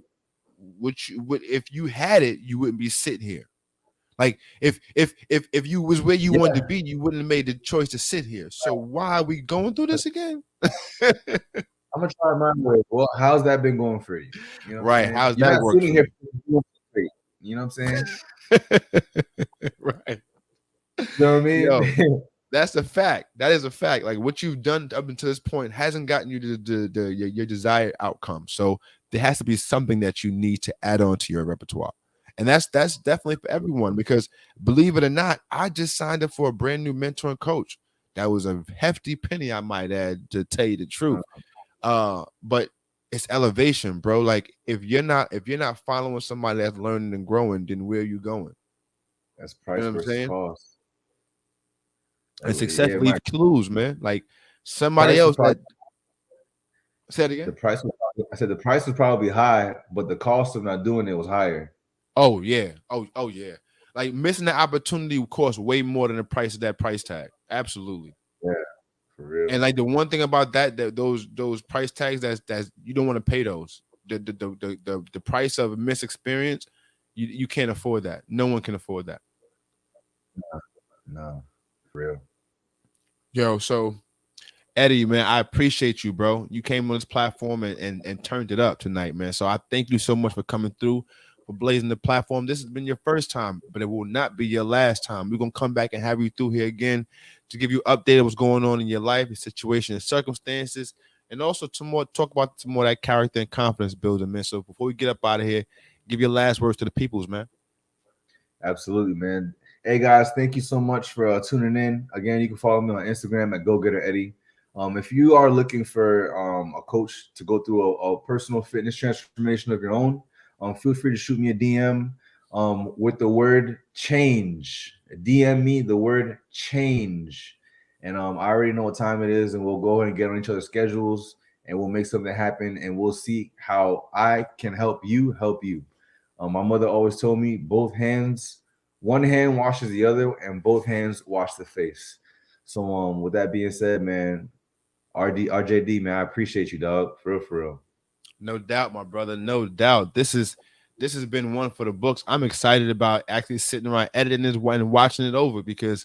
if you had it, you wouldn't be sitting here. Like if you was where you wanted to be, you wouldn't have made the choice to sit here. So why are we going through this again? I'm gonna try my way. Well, how's that been going for you? Right? How's that working? Here, you know what I'm saying? Right. You know what I mean? Yo, that's a fact. That is a fact. Like, what you've done up until this point hasn't gotten you to your desired outcome. So there has to be something that you need to add on to your repertoire. And that's definitely for everyone, because believe it or not, I just signed up for a brand new mentor and coach. That was a hefty penny, I might add, to tell you the truth. But it's elevation, bro. Like, if you're not following somebody that's learning and growing, then where are you going? That's price versus cost. And success leaves clues, man. Like somebody else that said again. The price was probably high, but the cost of not doing it was higher. Oh yeah. Oh yeah. Like, missing the opportunity costs way more than the price of that price tag. Absolutely. Yeah, for real. And like, the one thing about that those price tags, that's you don't want to pay those. The price of a missed experience, you can't afford that. No one can afford that. No, for real. Yo, so Eddie, man, I appreciate you, bro. You came on this platform and turned it up tonight, man. So I thank you so much for coming through, for blazing the platform. This has been your first time, but it will not be your last time. We're gonna come back and have you through here again to give you an update of what's going on in your life, your situation, and circumstances, and also to talk about some more of that character and confidence building, man. So before we get up out of here, give your last words to the peoples, man. Absolutely, man. Hey guys, thank you so much for tuning in. Again, you can follow me on Instagram at GoGetterEddie. If you are looking for a coach to go through a personal fitness transformation of your own, feel free to shoot me a DM with the word change. DM me the word change. And I already know what time it is, and we'll go ahead and get on each other's schedules, and we'll make something happen, and we'll see how I can help you. My mother always told me, one hand washes the other, and both hands wash the face. So with that being said, man, RJD, man, I appreciate you, dog. For real. No doubt, my brother. No doubt. This has been one for the books. I'm excited about actually sitting around editing this and watching it over, because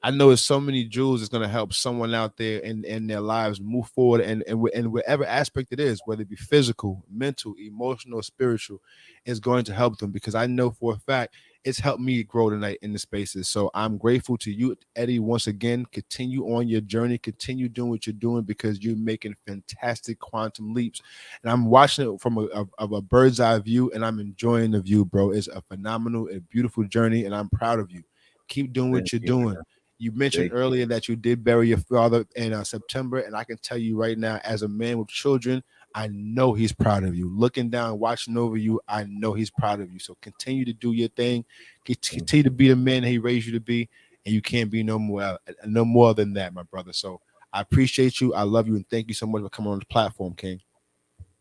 I know there's so many jewels that's going to help someone out there in their lives move forward and whatever aspect it is, whether it be physical, mental, emotional, spiritual, is going to help them, because I know for a fact it's helped me grow tonight in the spaces. So I'm grateful to you, Eddie, once again. Continue on your journey, continue doing what you're doing, because you're making fantastic quantum leaps. And I'm watching it from a bird's eye view, and I'm enjoying the view, bro. It's a phenomenal and beautiful journey, and I'm proud of you. Keep doing what you're doing. Man. You mentioned earlier that you did bury your father in September, and I can tell you right now, as a man with children, I know he's proud of you. Looking down, watching over you, I know he's proud of you. So continue to do your thing. Continue to be the man he raised you to be, and you can't be no more than that, my brother. So I appreciate you. I love you, and thank you so much for coming on the platform, King.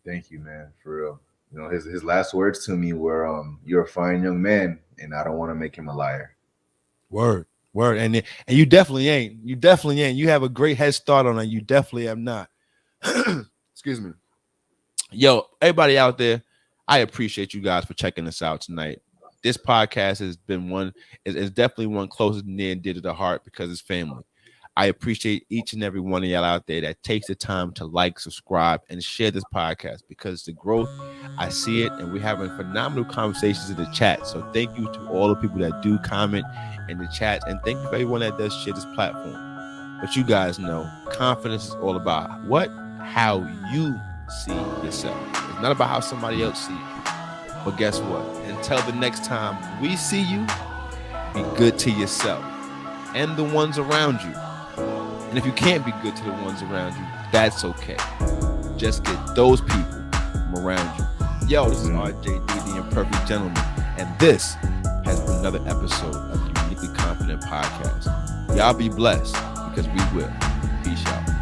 Thank you, man, for real. You know, his last words to me were, "You're a fine young man, and I don't want to make him a liar." Word. And you definitely ain't. You definitely ain't. You have a great head start on it. You definitely have not. Excuse me. Yo, everybody out there, I appreciate you guys for checking us out tonight. This podcast has been is definitely one closer near and dear to the heart, because it's family. I appreciate each and every one of y'all out there that takes the time to like, subscribe, and share this podcast, because the growth, I see it, and we're having phenomenal conversations in the chat. So thank you to all the people that do comment in the chat, and thank you for everyone that does share this platform. But you guys know, confidence is all about how you see yourself. It's not about how somebody else sees you. But guess what? Until the next time we see you, be good to yourself and the ones around you. And if you can't be good to the ones around you, that's okay. Just get those people from around you. Yo, this is RJD, the Imperfect Gentleman, and this has been another episode of the Uniquely Confident Podcast. Y'all be blessed, because we will. Peace out.